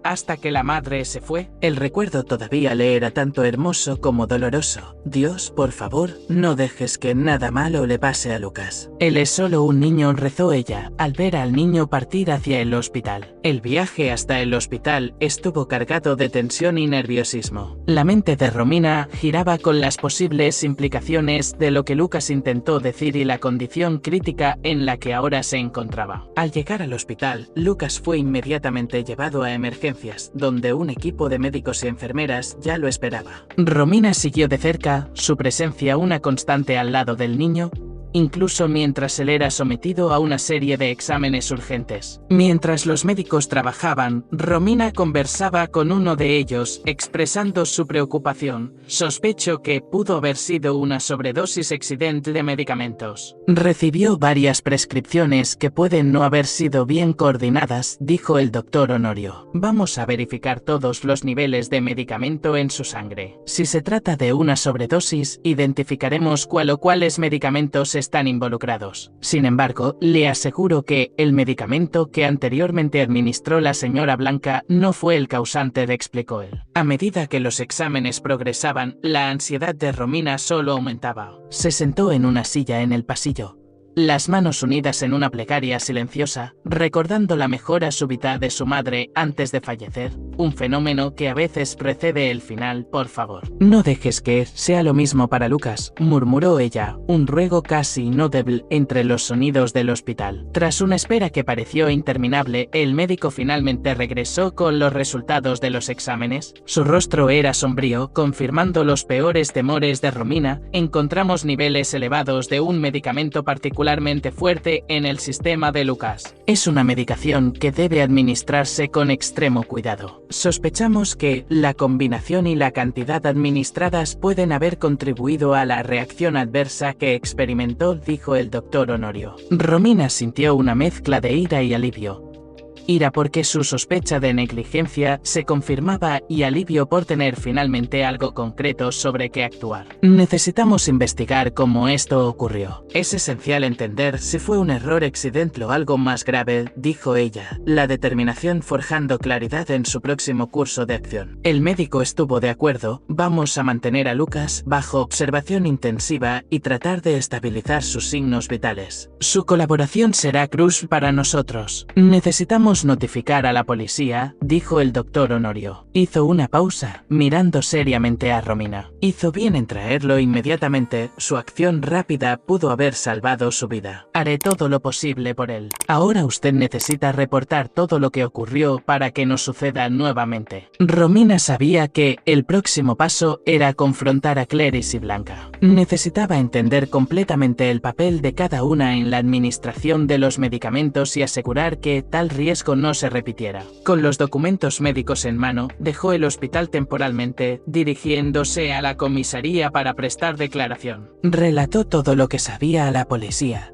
hasta que la madre se fue. El recuerdo todavía le era tanto hermoso como doloroso. Dios, por favor, no dejes que nada malo le pase a Lucas. Él es solo un niño, rezó ella, al ver al niño partir hacia el hospital. El viaje hasta el hospital estuvo cargado de tensión y nerviosismo. La mente de Romina giraba con las posibles implicaciones de lo que Lucas intentó decir y la condición crítica en la que ahora se encontraba. Al llegar al hospital, Lucas fue inmediatamente llevado a emergencias, donde un equipo de médicos y enfermeras ya lo esperaba. Romina siguió de cerca, su presencia una constante al lado del niño, incluso mientras él era sometido a una serie de exámenes urgentes. Mientras los médicos trabajaban, Romina conversaba con uno de ellos, expresando su preocupación. Sospecho que pudo haber sido una sobredosis accidental de medicamentos. Recibió varias prescripciones que pueden no haber sido bien coordinadas, dijo el doctor Honorio. Vamos a verificar todos los niveles de medicamento en su sangre. Si se trata de una sobredosis, identificaremos cuál o cuáles medicamentos están involucrados. Sin embargo, le aseguro que el medicamento que anteriormente administró la señora Blanca no fue el causante, explicó él. A medida que los exámenes progresaban, la ansiedad de Romina solo aumentaba. Se sentó en una silla en el pasillo, las manos unidas en una plegaria silenciosa, recordando la mejora súbita de su madre antes de fallecer, un fenómeno que a veces precede el final. Por favor, no dejes que sea lo mismo para Lucas, murmuró ella, un ruego casi inaudible entre los sonidos del hospital. Tras una espera que pareció interminable, el médico finalmente regresó con los resultados de los exámenes. Su rostro era sombrío, confirmando los peores temores de Romina. Encontramos niveles elevados de un medicamento particularmente fuerte en el sistema de Lucas. Es una medicación que debe administrarse con extremo cuidado. Sospechamos que la combinación y la cantidad administradas pueden haber contribuido a la reacción adversa que experimentó, dijo el doctor Honorio. Romina sintió una mezcla de ira y alivio. Ira porque su sospecha de negligencia se confirmaba y alivio por tener finalmente algo concreto sobre qué actuar. Necesitamos investigar cómo esto ocurrió. Es esencial entender si fue un error accidental o algo más grave, dijo ella, la determinación forjando claridad en su próximo curso de acción. El médico estuvo de acuerdo. Vamos a mantener a Lucas bajo observación intensiva y tratar de estabilizar sus signos vitales. Su colaboración será crucial para nosotros. Necesitamos Debemos notificar a la policía, dijo el doctor Honorio. Hizo una pausa, mirando seriamente a Romina. Hizo bien en traerlo inmediatamente, su acción rápida pudo haber salvado su vida. Haré todo lo posible por él. Ahora usted necesita reportar todo lo que ocurrió para que no suceda nuevamente. Romina sabía que el próximo paso era confrontar a Clarice y Blanca. Necesitaba entender completamente el papel de cada una en la administración de los medicamentos y asegurar que tal riesgo no se repitiera. Con los documentos médicos en mano, dejó el hospital temporalmente, dirigiéndose a la comisaría para prestar declaración. Relató todo lo que sabía a la policía,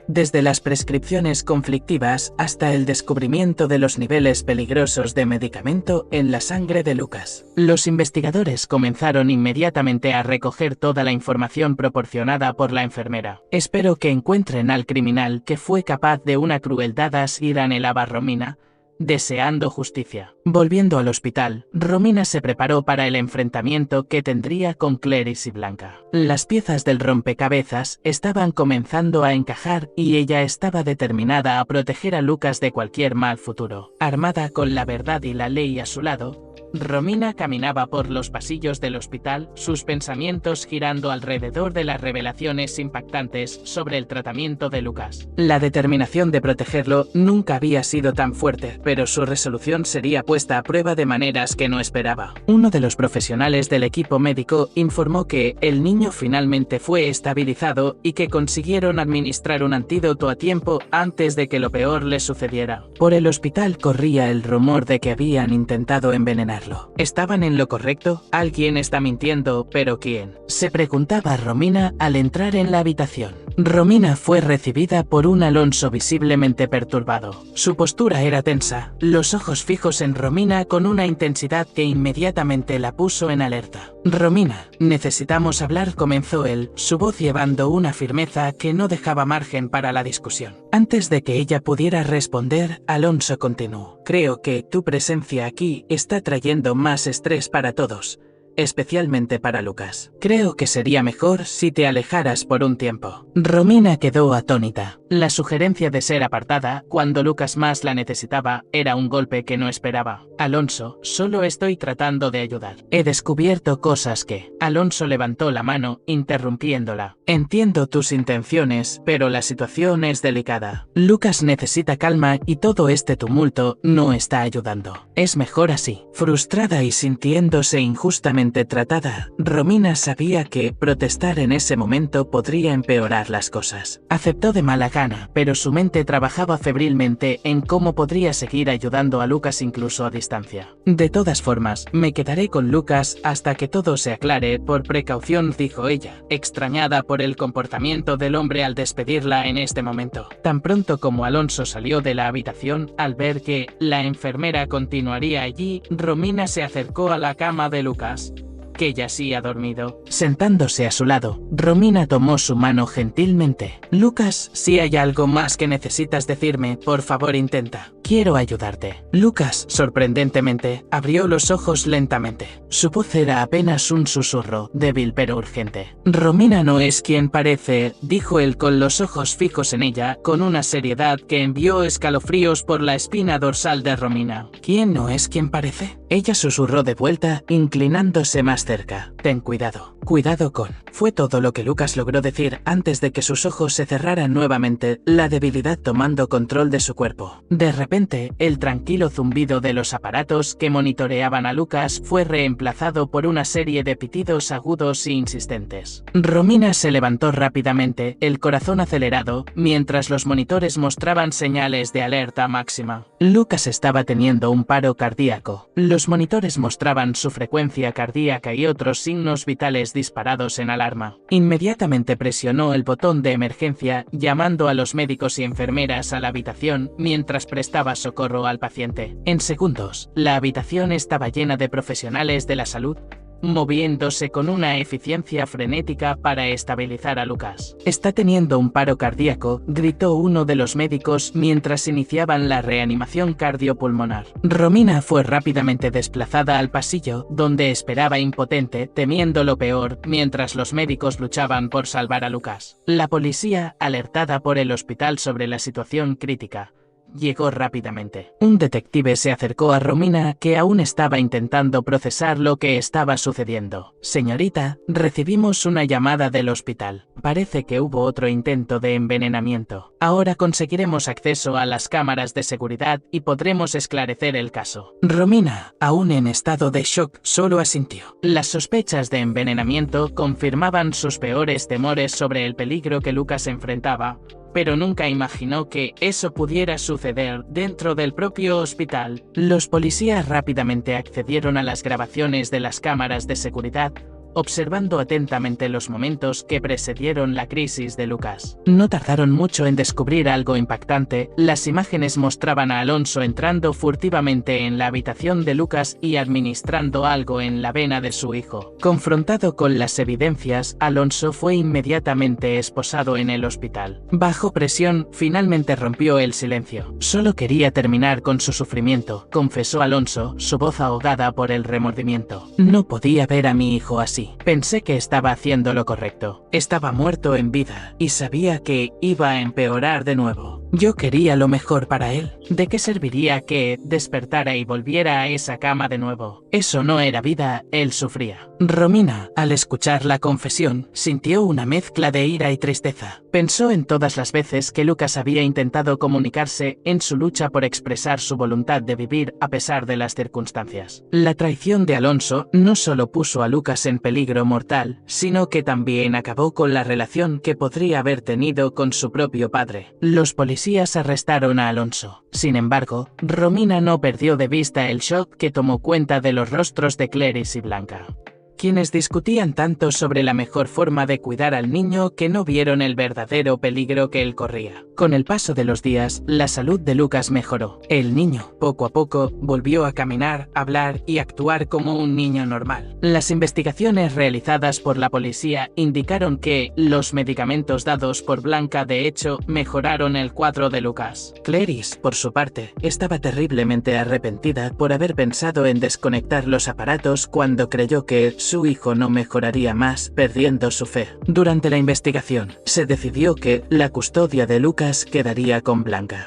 desde las prescripciones conflictivas hasta el descubrimiento de los niveles peligrosos de medicamento en la sangre de Lucas. Los investigadores comenzaron inmediatamente a recoger toda la información proporcionada por la enfermera. Espero que encuentren al criminal que fue capaz de una crueldad así, anhelaba Romina, deseando justicia. Volviendo al hospital, Romina se preparó para el enfrentamiento que tendría con Clarice y Blanca. Las piezas del rompecabezas estaban comenzando a encajar y ella estaba determinada a proteger a Lucas de cualquier mal futuro. Armada con la verdad y la ley a su lado, Romina caminaba por los pasillos del hospital, sus pensamientos girando alrededor de las revelaciones impactantes sobre el tratamiento de Lucas. La determinación de protegerlo nunca había sido tan fuerte, pero su resolución sería puesta a prueba de maneras que no esperaba. Uno de los profesionales del equipo médico informó que el niño finalmente fue estabilizado y que consiguieron administrar un antídoto a tiempo antes de que lo peor le sucediera. Por el hospital corría el rumor de que habían intentado envenenar. ¿Estaban en lo correcto? Alguien está mintiendo, ¿pero quién?, se preguntaba Romina al entrar en la habitación. Romina fue recibida por un Alonso visiblemente perturbado. Su postura era tensa, los ojos fijos en Romina con una intensidad que inmediatamente la puso en alerta. Romina, necesitamos hablar, comenzó él, su voz llevando una firmeza que no dejaba margen para la discusión. Antes de que ella pudiera responder, Alonso continuó. Creo que tu presencia aquí está trayendo más estrés para todos, especialmente para Lucas. Creo que sería mejor si te alejaras por un tiempo. Romina quedó atónita. La sugerencia de ser apartada cuando Lucas más la necesitaba era un golpe que no esperaba. Alonso, solo estoy tratando de ayudar. He descubierto cosas que... Alonso levantó la mano, interrumpiéndola. Entiendo tus intenciones, pero la situación es delicada. Lucas necesita calma y todo este tumulto no está ayudando. Es mejor así. Frustrada y sintiéndose injustamente tratada, Romina sabía que protestar en ese momento podría empeorar las cosas. Aceptó de mala gana, pero su mente trabajaba febrilmente en cómo podría seguir ayudando a Lucas incluso a distancia. De todas formas, me quedaré con Lucas hasta que todo se aclare, por precaución, dijo ella, extrañada por el comportamiento del hombre al despedirla en este momento. Tan pronto como Alonso salió de la habitación, al ver que la enfermera continuaría allí, Romina se acercó a la cama de Lucas, que yacía dormido. Sentándose a su lado, Romina tomó su mano gentilmente. Lucas, si hay algo más que necesitas decirme, por favor intenta. Quiero ayudarte. Lucas, sorprendentemente, abrió los ojos lentamente. Su voz era apenas un susurro, débil pero urgente. Romina no es quien parece, dijo él con los ojos fijos en ella, con una seriedad que envió escalofríos por la espina dorsal de Romina. ¿Quién no es quien parece? Ella susurró de vuelta, inclinándose más cerca. Ten cuidado. Cuidado con... Fue todo lo que Lucas logró decir antes de que sus ojos se cerraran nuevamente, la debilidad tomando control de su cuerpo. De repente, el tranquilo zumbido de los aparatos que monitoreaban a Lucas fue reemplazado por una serie de pitidos agudos e insistentes. Romina se levantó rápidamente, el corazón acelerado, mientras los monitores mostraban señales de alerta máxima. Lucas estaba teniendo un paro cardíaco. Los monitores mostraban su frecuencia cardíaca y otros signos vitales disparados en alarma. Inmediatamente presionó el botón de emergencia, llamando a los médicos y enfermeras a la habitación mientras prestaba socorro al paciente. En segundos, la habitación estaba llena de profesionales de la salud, moviéndose con una eficiencia frenética para estabilizar a Lucas. Está teniendo un paro cardíaco, gritó uno de los médicos mientras iniciaban la reanimación cardiopulmonar. Romina fue rápidamente desplazada al pasillo, donde esperaba impotente, temiendo lo peor, mientras los médicos luchaban por salvar a Lucas. La policía, alertada por el hospital sobre la situación crítica, llegó rápidamente. Un detective se acercó a Romina, que aún estaba intentando procesar lo que estaba sucediendo. Señorita, recibimos una llamada del hospital. Parece que hubo otro intento de envenenamiento. Ahora conseguiremos acceso a las cámaras de seguridad y podremos esclarecer el caso. Romina, aún en estado de shock, solo asintió. Las sospechas de envenenamiento confirmaban sus peores temores sobre el peligro que Lucas enfrentaba, pero nunca imaginó que eso pudiera suceder dentro del propio hospital. Los policías rápidamente accedieron a las grabaciones de las cámaras de seguridad, observando atentamente los momentos que precedieron la crisis de Lucas. No tardaron mucho en descubrir algo impactante. Las imágenes mostraban a Alonso entrando furtivamente en la habitación de Lucas y administrando algo en la vena de su hijo. Confrontado con las evidencias, Alonso fue inmediatamente esposado en el hospital. Bajo presión, finalmente rompió el silencio. Solo quería terminar con su sufrimiento, confesó Alonso, su voz ahogada por el remordimiento. No podía ver a mi hijo así. Pensé que estaba haciendo lo correcto. Estaba muerto en vida y sabía que iba a empeorar de nuevo. Yo quería lo mejor para él. ¿De qué serviría que despertara y volviera a esa cama de nuevo? Eso no era vida, él sufría. Romina, al escuchar la confesión, sintió una mezcla de ira y tristeza. Pensó en todas las veces que Lucas había intentado comunicarse en su lucha por expresar su voluntad de vivir a pesar de las circunstancias. La traición de Alonso no solo puso a Lucas en peligro mortal, sino que también acabó con la relación que podría haber tenido con su propio padre. Los policías arrestaron a Alonso. Sin embargo, Romina no perdió de vista el shock que tomó cuenta de los rostros de Clarice y Blanca, quienes discutían tanto sobre la mejor forma de cuidar al niño que no vieron el verdadero peligro que él corría. Con el paso de los días, la salud de Lucas mejoró. El niño, poco a poco, volvió a caminar, hablar y actuar como un niño normal. Las investigaciones realizadas por la policía indicaron que los medicamentos dados por Blanca de hecho mejoraron el cuadro de Lucas. Clarice, por su parte, estaba terriblemente arrepentida por haber pensado en desconectar los aparatos cuando creyó que su hijo no mejoraría más, perdiendo su fe. Durante la investigación, se decidió que la custodia de Lucas quedaría con Blanca,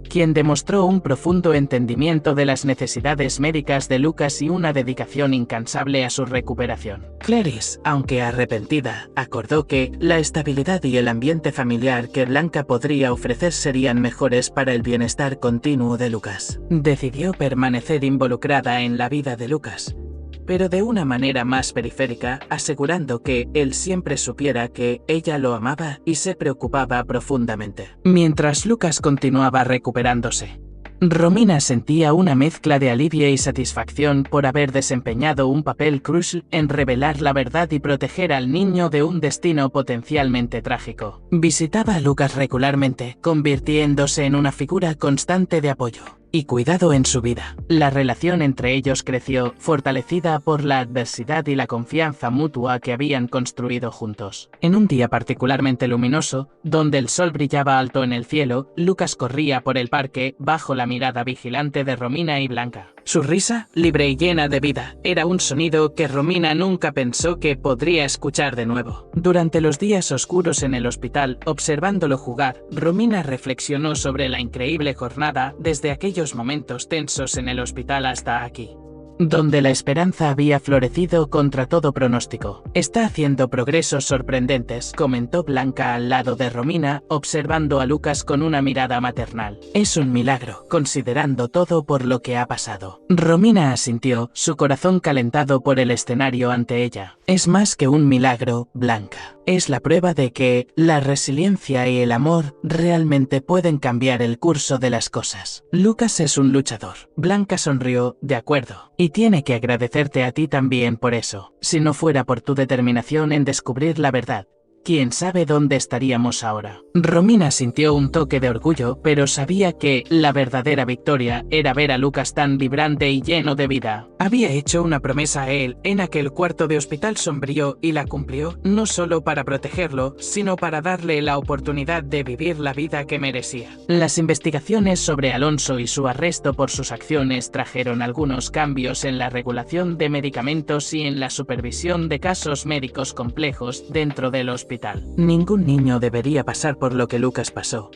quien demostró un profundo entendimiento de las necesidades médicas de Lucas y una dedicación incansable a su recuperación. Clarice, aunque arrepentida, acordó que la estabilidad y el ambiente familiar que Blanca podría ofrecer serían mejores para el bienestar continuo de Lucas. Decidió permanecer involucrada en la vida de Lucas, pero de una manera más periférica, asegurando que él siempre supiera que ella lo amaba y se preocupaba profundamente. Mientras Lucas continuaba recuperándose, Romina sentía una mezcla de alivio y satisfacción por haber desempeñado un papel crucial en revelar la verdad y proteger al niño de un destino potencialmente trágico. Visitaba a Lucas regularmente, convirtiéndose en una figura constante de apoyo y cuidado en su vida. La relación entre ellos creció, fortalecida por la adversidad y la confianza mutua que habían construido juntos. En un día particularmente luminoso, donde el sol brillaba alto en el cielo, Lucas corría por el parque bajo la mirada vigilante de Romina y Blanca. Su risa, libre y llena de vida, era un sonido que Romina nunca pensó que podría escuchar de nuevo. Durante los días oscuros en el hospital, observándolo jugar, Romina reflexionó sobre la increíble jornada desde aquellos momentos tensos en el hospital hasta aquí, donde la esperanza había florecido contra todo pronóstico. Está haciendo progresos sorprendentes, comentó Blanca al lado de Romina, observando a Lucas con una mirada maternal. Es un milagro, considerando todo por lo que ha pasado. Romina asintió, su corazón calentado por el escenario ante ella. Es más que un milagro, Blanca. Es la prueba de que la resiliencia y el amor realmente pueden cambiar el curso de las cosas. Lucas es un luchador. Blanca sonrió, de acuerdo. Y tiene que agradecerte a ti también por eso. Si no fuera por tu determinación en descubrir la verdad, ¿quién sabe dónde estaríamos ahora? Romina sintió un toque de orgullo, pero sabía que la verdadera victoria era ver a Lucas tan vibrante y lleno de vida. Había hecho una promesa a él en aquel cuarto de hospital sombrío y la cumplió, no solo para protegerlo, sino para darle la oportunidad de vivir la vida que merecía. Las investigaciones sobre Alonso y su arresto por sus acciones trajeron algunos cambios en la regulación de medicamentos y en la supervisión de casos médicos complejos dentro del hospital. Ningún niño debería pasar por lo que Lucas pasó,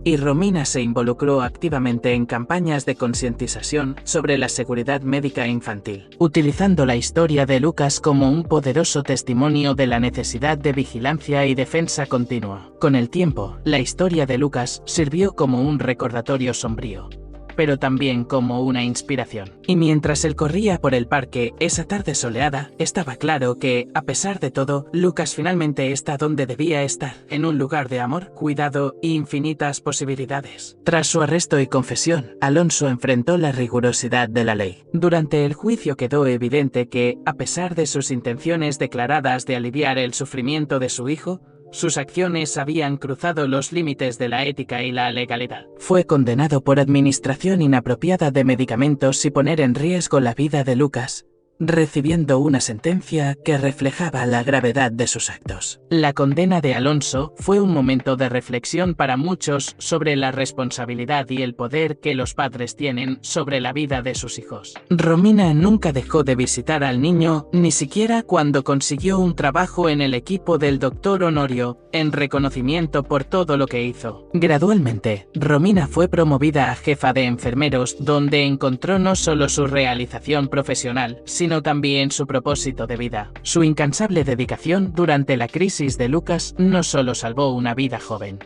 y Romina se involucró activamente en campañas de concientización sobre la seguridad médica infantil, utilizando la historia de Lucas como un poderoso testimonio de la necesidad de vigilancia y defensa continua. Con el tiempo, la historia de Lucas sirvió como un recordatorio sombrío, pero también como una inspiración. Y mientras él corría por el parque esa tarde soleada, estaba claro que, a pesar de todo, Lucas finalmente está donde debía estar, en un lugar de amor, cuidado e infinitas posibilidades. Tras su arresto y confesión, Alonso enfrentó la rigurosidad de la ley. Durante el juicio quedó evidente que, a pesar de sus intenciones declaradas de aliviar el sufrimiento de su hijo, sus acciones habían cruzado los límites de la ética y la legalidad. Fue condenado por administración inapropiada de medicamentos y poner en riesgo la vida de Lucas, recibiendo una sentencia que reflejaba la gravedad de sus actos. La condena de Alonso fue un momento de reflexión para muchos sobre la responsabilidad y el poder que los padres tienen sobre la vida de sus hijos. Romina nunca dejó de visitar al niño, ni siquiera cuando consiguió un trabajo en el equipo del doctor Honorio, en reconocimiento por todo lo que hizo. Gradualmente, Romina fue promovida a jefa de enfermeros, donde encontró no solo su realización profesional, sino también su propósito de vida. Su incansable dedicación durante la crisis de Lucas no solo salvó una vida joven,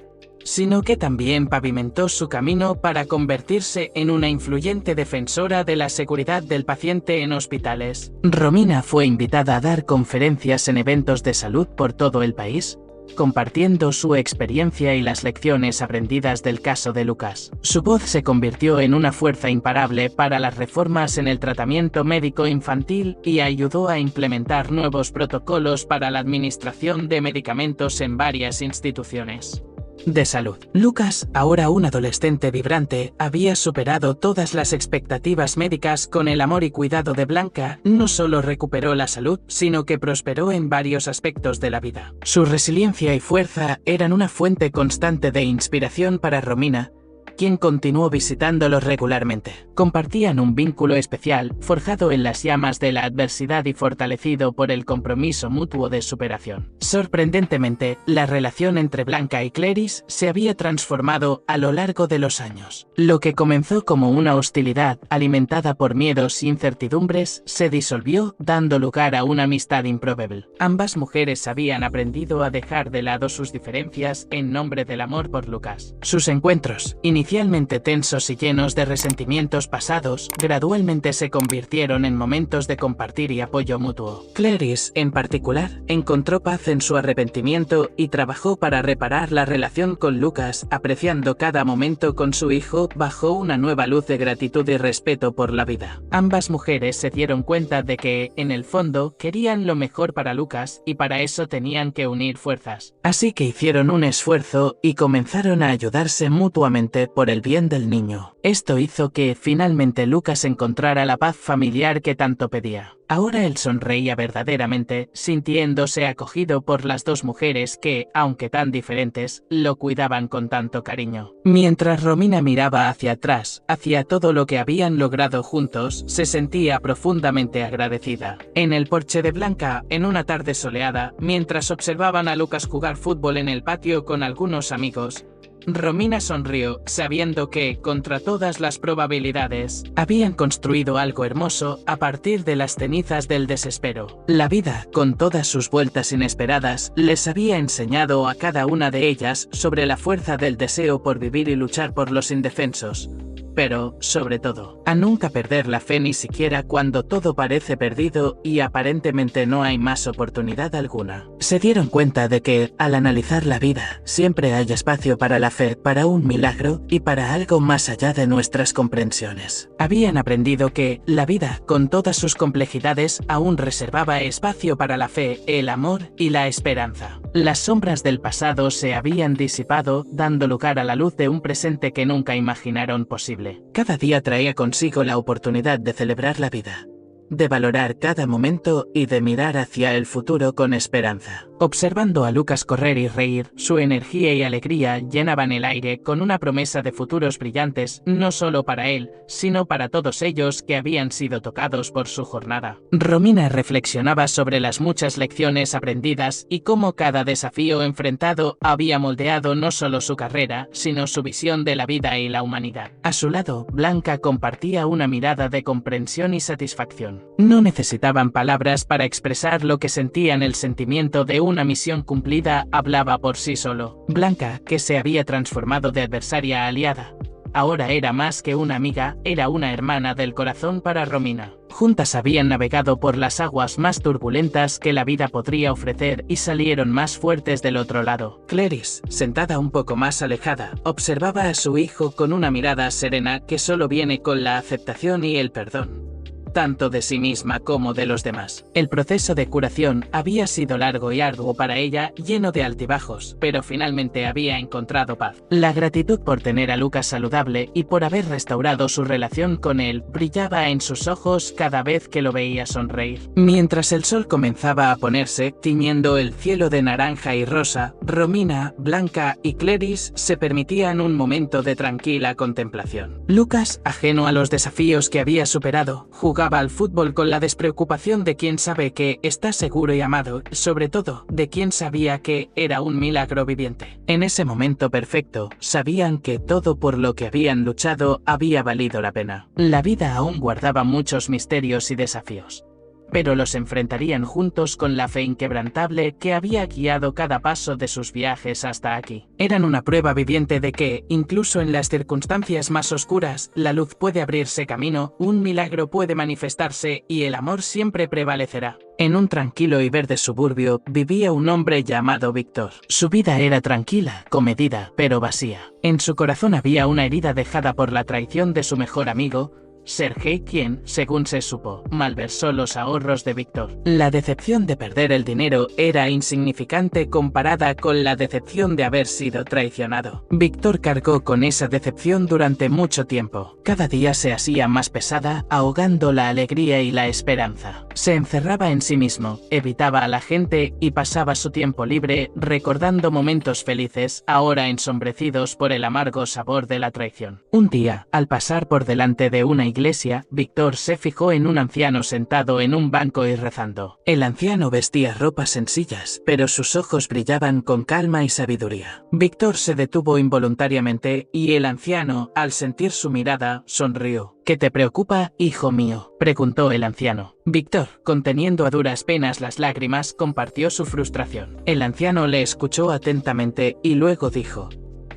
sino que también pavimentó su camino para convertirse en una influyente defensora de la seguridad del paciente en hospitales. Romina fue invitada a dar conferencias en eventos de salud por todo el país, compartiendo su experiencia y las lecciones aprendidas del caso de Lucas. Su voz se convirtió en una fuerza imparable para las reformas en el tratamiento médico infantil y ayudó a implementar nuevos protocolos para la administración de medicamentos en varias instituciones de salud. Lucas, ahora un adolescente vibrante, había superado todas las expectativas médicas. Con el amor y cuidado de Blanca, no solo recuperó la salud, sino que prosperó en varios aspectos de la vida. Su resiliencia y fuerza eran una fuente constante de inspiración para Romina, quien continuó visitándolo regularmente. Compartían un vínculo especial, forjado en las llamas de la adversidad y fortalecido por el compromiso mutuo de superación. Sorprendentemente, la relación entre Blanca y Clarice se había transformado a lo largo de los años. Lo que comenzó como una hostilidad alimentada por miedos e incertidumbres se disolvió, dando lugar a una amistad improbable. Ambas mujeres habían aprendido a dejar de lado sus diferencias en nombre del amor por Lucas. Sus encuentros, inicialmente tensos y llenos de resentimientos pasados, gradualmente se convirtieron en momentos de compartir y apoyo mutuo. Clarice, en particular, encontró paz en su arrepentimiento y trabajó para reparar la relación con Lucas, apreciando cada momento con su hijo bajo una nueva luz de gratitud y respeto por la vida. Ambas mujeres se dieron cuenta de que, en el fondo, querían lo mejor para Lucas y para eso tenían que unir fuerzas. Así que hicieron un esfuerzo y comenzaron a ayudarse mutuamente por el bien del niño. Esto hizo que, finalmente, Lucas encontrara la paz familiar que tanto pedía. Ahora él sonreía verdaderamente, sintiéndose acogido por las dos mujeres que, aunque tan diferentes, lo cuidaban con tanto cariño. Mientras Romina miraba hacia atrás, hacia todo lo que habían logrado juntos, se sentía profundamente agradecida. En el porche de Blanca, en una tarde soleada, mientras observaban a Lucas jugar fútbol en el patio con algunos amigos, Romina sonrió, sabiendo que, contra todas las probabilidades, habían construido algo hermoso a partir de las cenizas del desespero. La vida, con todas sus vueltas inesperadas, les había enseñado a cada una de ellas sobre la fuerza del deseo por vivir y luchar por los indefensos. Pero, sobre todo, a nunca perder la fe ni siquiera cuando todo parece perdido y aparentemente no hay más oportunidad alguna. Se dieron cuenta de que, al analizar la vida, siempre hay espacio para la fe, para un milagro y para algo más allá de nuestras comprensiones. Habían aprendido que, la vida, con todas sus complejidades, aún reservaba espacio para la fe, el amor y la esperanza. Las sombras del pasado se habían disipado, dando lugar a la luz de un presente que nunca imaginaron posible. Cada día traía consigo la oportunidad de celebrar la vida, de valorar cada momento y de mirar hacia el futuro con esperanza. Observando a Lucas correr y reír, su energía y alegría llenaban el aire con una promesa de futuros brillantes, no solo para él, sino para todos ellos que habían sido tocados por su jornada. Romina reflexionaba sobre las muchas lecciones aprendidas y cómo cada desafío enfrentado había moldeado no solo su carrera, sino su visión de la vida y la humanidad. A su lado, Blanca compartía una mirada de comprensión y satisfacción. No necesitaban palabras para expresar lo que sentían. El sentimiento de una misión cumplida hablaba por sí solo. Blanca, que se había transformado de adversaria a aliada, ahora era más que una amiga, era una hermana del corazón para Romina. Juntas habían navegado por las aguas más turbulentas que la vida podría ofrecer y salieron más fuertes del otro lado. Clarice, sentada un poco más alejada, observaba a su hijo con una mirada serena que solo viene con la aceptación y el perdón, tanto de sí misma como de los demás. El proceso de curación había sido largo y arduo para ella, lleno de altibajos, pero finalmente había encontrado paz. La gratitud por tener a Lucas saludable y por haber restaurado su relación con él brillaba en sus ojos cada vez que lo veía sonreír. Mientras el sol comenzaba a ponerse, tiñendo el cielo de naranja y rosa, Romina, Blanca y Clarice se permitían un momento de tranquila contemplación. Lucas, ajeno a los desafíos que había superado, jugaba al fútbol con la despreocupación de quien sabe que está seguro y amado, sobre todo, de quien sabía que era un milagro viviente. En ese momento perfecto, sabían que todo por lo que habían luchado había valido la pena. La vida aún guardaba muchos misterios y desafíos, pero los enfrentarían juntos con la fe inquebrantable que había guiado cada paso de sus viajes hasta aquí. Eran una prueba viviente de que, incluso en las circunstancias más oscuras, la luz puede abrirse camino, un milagro puede manifestarse y el amor siempre prevalecerá. En un tranquilo y verde suburbio vivía un hombre llamado Víctor. Su vida era tranquila, comedida, pero vacía. En su corazón había una herida dejada por la traición de su mejor amigo, Sergei, quien, según se supo, malversó los ahorros de Víctor. La decepción de perder el dinero era insignificante comparada con la decepción de haber sido traicionado. Víctor cargó con esa decepción durante mucho tiempo. Cada día se hacía más pesada, ahogando la alegría y la esperanza. Se encerraba en sí mismo, evitaba a la gente y pasaba su tiempo libre recordando momentos felices, ahora ensombrecidos por el amargo sabor de la traición. Un día, al pasar por delante de una iglesia, Víctor se fijó en un anciano sentado en un banco y rezando. El anciano vestía ropas sencillas, pero sus ojos brillaban con calma y sabiduría. Víctor se detuvo involuntariamente y el anciano, al sentir su mirada, sonrió. ¿Qué te preocupa, hijo mío?, preguntó el anciano. Víctor, conteniendo a duras penas las lágrimas, compartió su frustración. El anciano le escuchó atentamente y luego dijo: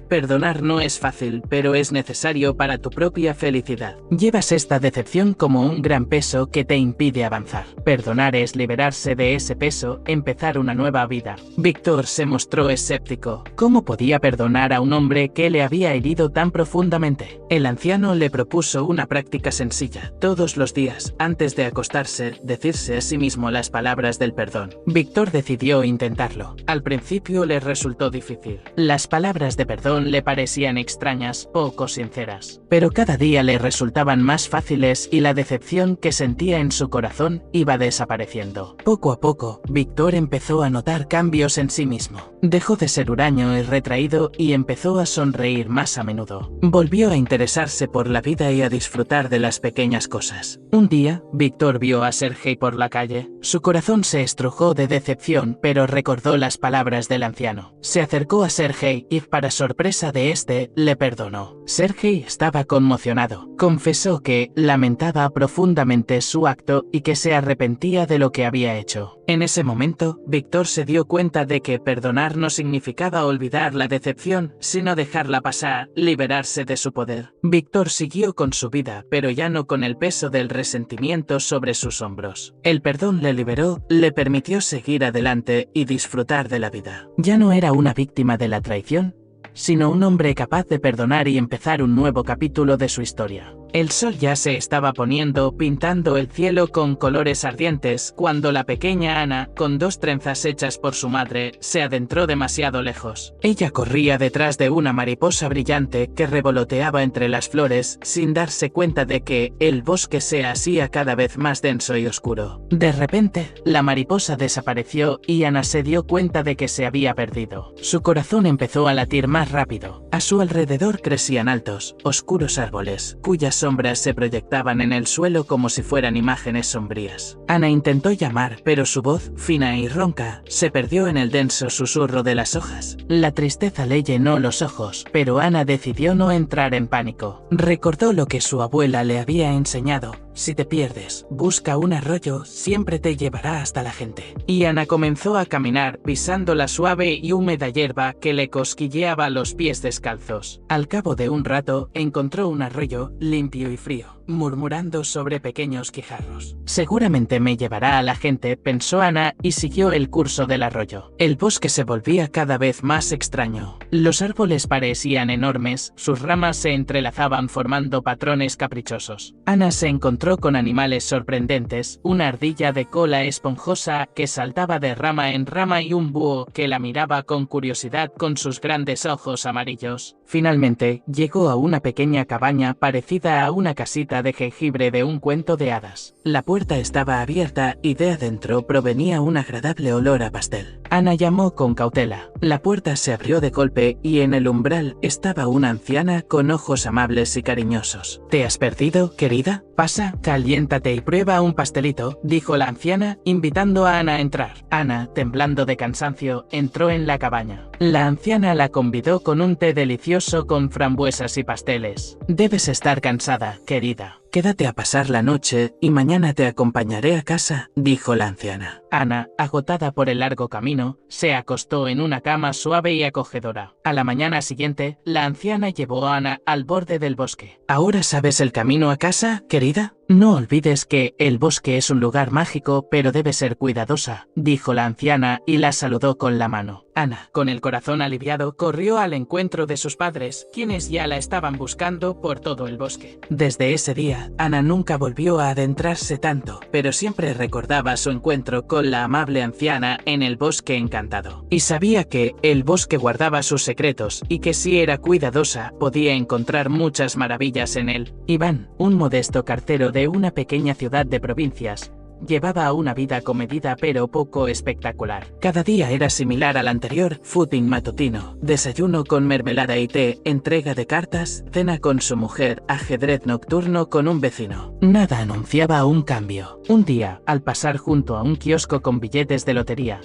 perdonar no es fácil, pero es necesario para tu propia felicidad. Llevas esta decepción como un gran peso que te impide avanzar. Perdonar es liberarse de ese peso, empezar una nueva vida. Víctor se mostró escéptico. ¿Cómo podía perdonar a un hombre que le había herido tan profundamente? El anciano le propuso una práctica sencilla. Todos los días, antes de acostarse, decirse a sí mismo las palabras del perdón. Víctor decidió intentarlo. Al principio le resultó difícil. Las palabras de perdón le parecían extrañas, poco sinceras, pero cada día le resultaban más fáciles y la decepción que sentía en su corazón iba desapareciendo. Poco a poco, Víctor empezó a notar cambios en sí mismo. Dejó de ser huraño y retraído y empezó a sonreír más a menudo. Volvió a interesarse por la vida y a disfrutar de las pequeñas cosas. Un día, Víctor vio a Sergei por la calle. Su corazón se estrujó de decepción, pero recordó las palabras del anciano. Se acercó a Sergei y, para sorpresa de este, le perdonó. Sergei estaba conmocionado. Confesó que lamentaba profundamente su acto y que se arrepentía de lo que había hecho. En ese momento, Víctor se dio cuenta de que perdonar no significaba olvidar la decepción, sino dejarla pasar, liberarse de su poder. Víctor siguió con su vida, pero ya no con el peso del resentimiento sobre sus hombros. El perdón le liberó, le permitió seguir adelante y disfrutar de la vida. Ya no era una víctima de la traición, sino un hombre capaz de perdonar y empezar un nuevo capítulo de su historia. El sol ya se estaba poniendo, pintando el cielo con colores ardientes, cuando la pequeña Ana, con 2 trenzas hechas por su madre, se adentró demasiado lejos. Ella corría detrás de una mariposa brillante que revoloteaba entre las flores, sin darse cuenta de que el bosque se hacía cada vez más denso y oscuro. De repente, la mariposa desapareció y Ana se dio cuenta de que se había perdido. Su corazón empezó a latir más rápido. A su alrededor crecían altos, oscuros árboles, cuyas sombras se proyectaban en el suelo como si fueran imágenes sombrías. Ana intentó llamar, pero su voz, fina y ronca, se perdió en el denso susurro de las hojas. La tristeza le llenó los ojos, pero Ana decidió no entrar en pánico. Recordó lo que su abuela le había enseñado: si te pierdes, busca un arroyo, siempre te llevará hasta la gente. Y Ana comenzó a caminar, pisando la suave y húmeda hierba que le cosquilleaba los pies descalzos. Al cabo de un rato, encontró un arroyo, limpio y frío, murmurando sobre pequeños guijarros. Seguramente me llevará a la gente, pensó Ana, y siguió el curso del arroyo. El bosque se volvía cada vez más extraño. Los árboles parecían enormes, sus ramas se entrelazaban formando patrones caprichosos. Ana se encontró con animales sorprendentes, una ardilla de cola esponjosa que saltaba de rama en rama y un búho que la miraba con curiosidad con sus grandes ojos amarillos. Finalmente, llegó a una pequeña cabaña parecida a una casita de jengibre de un cuento de hadas. La puerta estaba abierta y de adentro provenía un agradable olor a pastel. Ana llamó con cautela. La puerta se abrió de golpe y en el umbral estaba una anciana con ojos amables y cariñosos. ¿Te has perdido, querida? Pasa, caliéntate y prueba un pastelito, dijo la anciana, invitando a Ana a entrar. Ana, temblando de cansancio, entró en la cabaña. La anciana la convidó con un té delicioso con frambuesas y pasteles. Debes estar cansada, querida. Quédate a pasar la noche y mañana te acompañaré a casa, dijo la anciana. Ana, agotada por el largo camino, se acostó en una cama suave y acogedora. A la mañana siguiente, la anciana llevó a Ana al borde del bosque. ¿Ahora sabes el camino a casa, querida? No olvides que el bosque es un lugar mágico, pero debes ser cuidadosa, dijo la anciana y la saludó con la mano. Ana, con el corazón aliviado, corrió al encuentro de sus padres, quienes ya la estaban buscando por todo el bosque. Desde ese día, Ana nunca volvió a adentrarse tanto, pero siempre recordaba su encuentro con la amable anciana en el bosque encantado. Y sabía que el bosque guardaba sus secretos y que si era cuidadosa, podía encontrar muchas maravillas en él. Iván, un modesto cartero de una pequeña ciudad de provincias, llevaba una vida comedida pero poco espectacular. Cada día era similar al anterior: footing matutino, desayuno con mermelada y té, entrega de cartas, cena con su mujer, ajedrez nocturno con un vecino. Nada anunciaba un cambio. Un día, al pasar junto a un kiosco con billetes de lotería,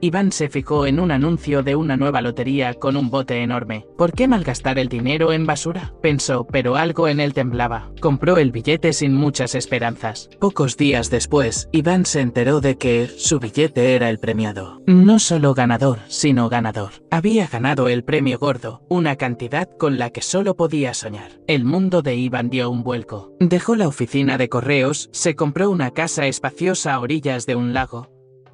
Iván se fijó en un anuncio de una nueva lotería con un bote enorme. ¿Por qué malgastar el dinero en basura?, pensó, pero algo en él temblaba. Compró el billete sin muchas esperanzas. Pocos días después, Iván se enteró de que su billete era el premiado. No solo ganador, sino ganador. Había ganado el premio gordo, una cantidad con la que solo podía soñar. El mundo de Iván dio un vuelco. Dejó la oficina de correos, se compró una casa espaciosa a orillas de un lago.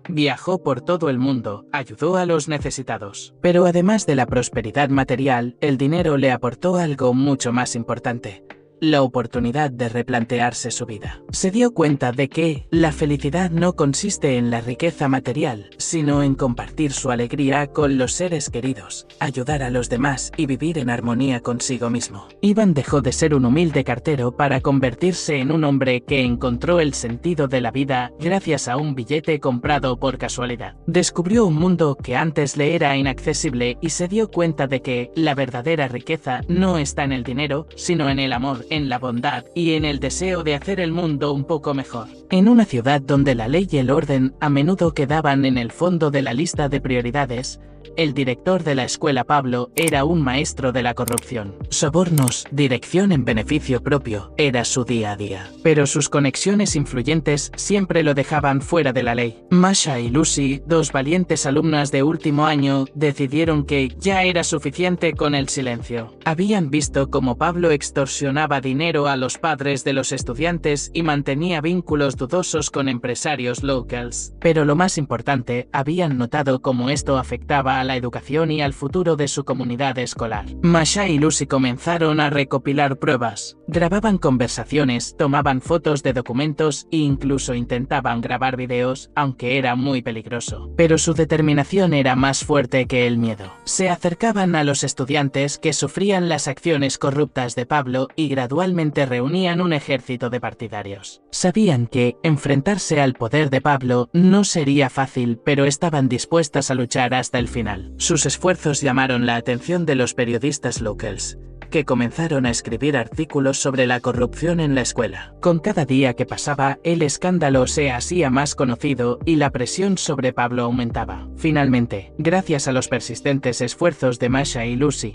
Viajó por todo el mundo, ayudó a los necesitados. Pero además de la prosperidad material, el dinero le aportó algo mucho más importante: la oportunidad de replantearse su vida. Se dio cuenta de que la felicidad no consiste en la riqueza material, sino en compartir su alegría con los seres queridos, ayudar a los demás y vivir en armonía consigo mismo. Iván dejó de ser un humilde cartero para convertirse en un hombre que encontró el sentido de la vida gracias a un billete comprado por casualidad. Descubrió un mundo que antes le era inaccesible y se dio cuenta de que la verdadera riqueza no está en el dinero, sino en el amor, en la bondad y en el deseo de hacer el mundo un poco mejor. En una ciudad donde la ley y el orden a menudo quedaban en el fondo de la lista de prioridades, el director de la escuela Pablo era un maestro de la corrupción. Sobornos, dirección en beneficio propio, era su día a día. Pero sus conexiones influyentes siempre lo dejaban fuera de la ley. Masha y Lucy, 2 valientes alumnas de último año, decidieron que ya era suficiente con el silencio. Habían visto cómo Pablo extorsionaba dinero a los padres de los estudiantes y mantenía vínculos dudosos con empresarios locals. Pero lo más importante, habían notado cómo esto afectaba afectaba a la educación y al futuro de su comunidad escolar. Masha y Lucy comenzaron a recopilar pruebas. Grababan conversaciones, tomaban fotos de documentos e incluso intentaban grabar videos, aunque era muy peligroso. Pero su determinación era más fuerte que el miedo. Se acercaban a los estudiantes que sufrían las acciones corruptas de Pablo y gradualmente reunían un ejército de partidarios. Sabían que enfrentarse al poder de Pablo no sería fácil, pero estaban dispuestas a luchar hasta el final. Sus esfuerzos llamaron la atención de los periodistas locals, que comenzaron a escribir artículos sobre la corrupción en la escuela. Con cada día que pasaba, el escándalo se hacía más conocido y la presión sobre Pablo aumentaba. Finalmente, gracias a los persistentes esfuerzos de Masha y Lucy,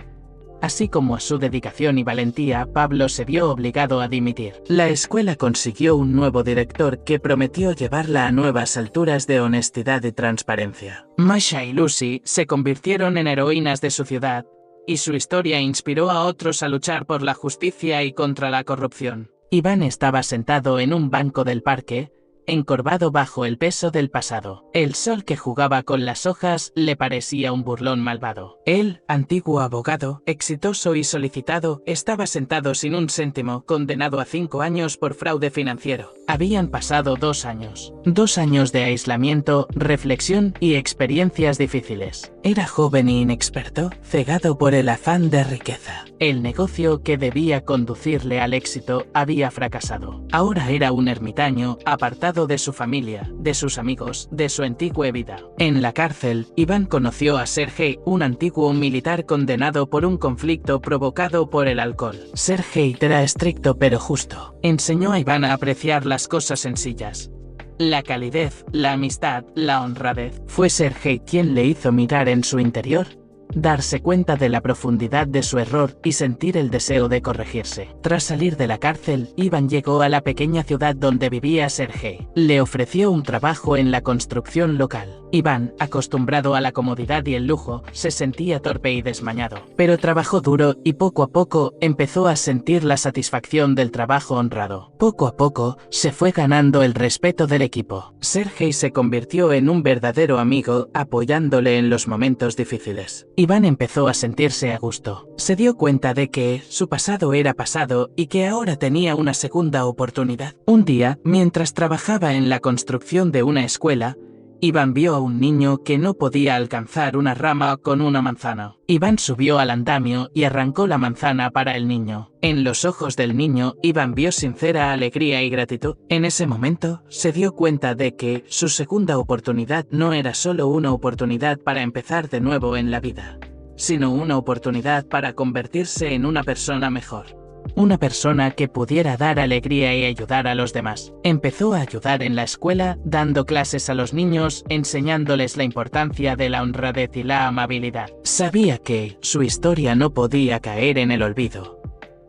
así como a su dedicación y valentía, Pablo se vio obligado a dimitir. La escuela consiguió un nuevo director que prometió llevarla a nuevas alturas de honestidad y transparencia. Masha y Lucy se convirtieron en heroínas de su ciudad, y su historia inspiró a otros a luchar por la justicia y contra la corrupción. Iván estaba sentado en un banco del parque, encorvado bajo el peso del pasado. El sol que jugaba con las hojas le parecía un burlón malvado. Él, antiguo abogado, exitoso y solicitado, estaba sentado sin un céntimo, condenado a 5 años por fraude financiero. Habían pasado 2 años. 2 años de aislamiento, reflexión y experiencias difíciles. Era joven e inexperto, cegado por el afán de riqueza. El negocio que debía conducirle al éxito había fracasado. Ahora era un ermitaño, apartado de su familia, de sus amigos, de su antigua vida. En la cárcel, Iván conoció a Sergei, un antiguo militar condenado por un conflicto provocado por el alcohol. Sergei era estricto pero justo. Enseñó a Iván a apreciar las cosas sencillas. La calidez, la amistad, la honradez. Fue Sergei quien le hizo mirar en su interior, darse cuenta de la profundidad de su error y sentir el deseo de corregirse. Tras salir de la cárcel, Iván llegó a la pequeña ciudad donde vivía Sergei. Le ofreció un trabajo en la construcción local. Iván, acostumbrado a la comodidad y el lujo, se sentía torpe y desmañado. Pero trabajó duro y poco a poco empezó a sentir la satisfacción del trabajo honrado. Poco a poco se fue ganando el respeto del equipo. Sergei se convirtió en un verdadero amigo, apoyándole en los momentos difíciles. Iván empezó a sentirse a gusto. Se dio cuenta de que su pasado era pasado y que ahora tenía una segunda oportunidad. Un día, mientras trabajaba en la construcción de una escuela, Iván vio a un niño que no podía alcanzar una rama con una manzana. Iván subió al andamio y arrancó la manzana para el niño. En los ojos del niño, Iván vio sincera alegría y gratitud. En ese momento, se dio cuenta de que su segunda oportunidad no era solo una oportunidad para empezar de nuevo en la vida, sino una oportunidad para convertirse en una persona mejor. Una persona que pudiera dar alegría y ayudar a los demás. Empezó a ayudar en la escuela, dando clases a los niños, enseñándoles la importancia de la honradez y la amabilidad. Sabía que su historia no podía caer en el olvido,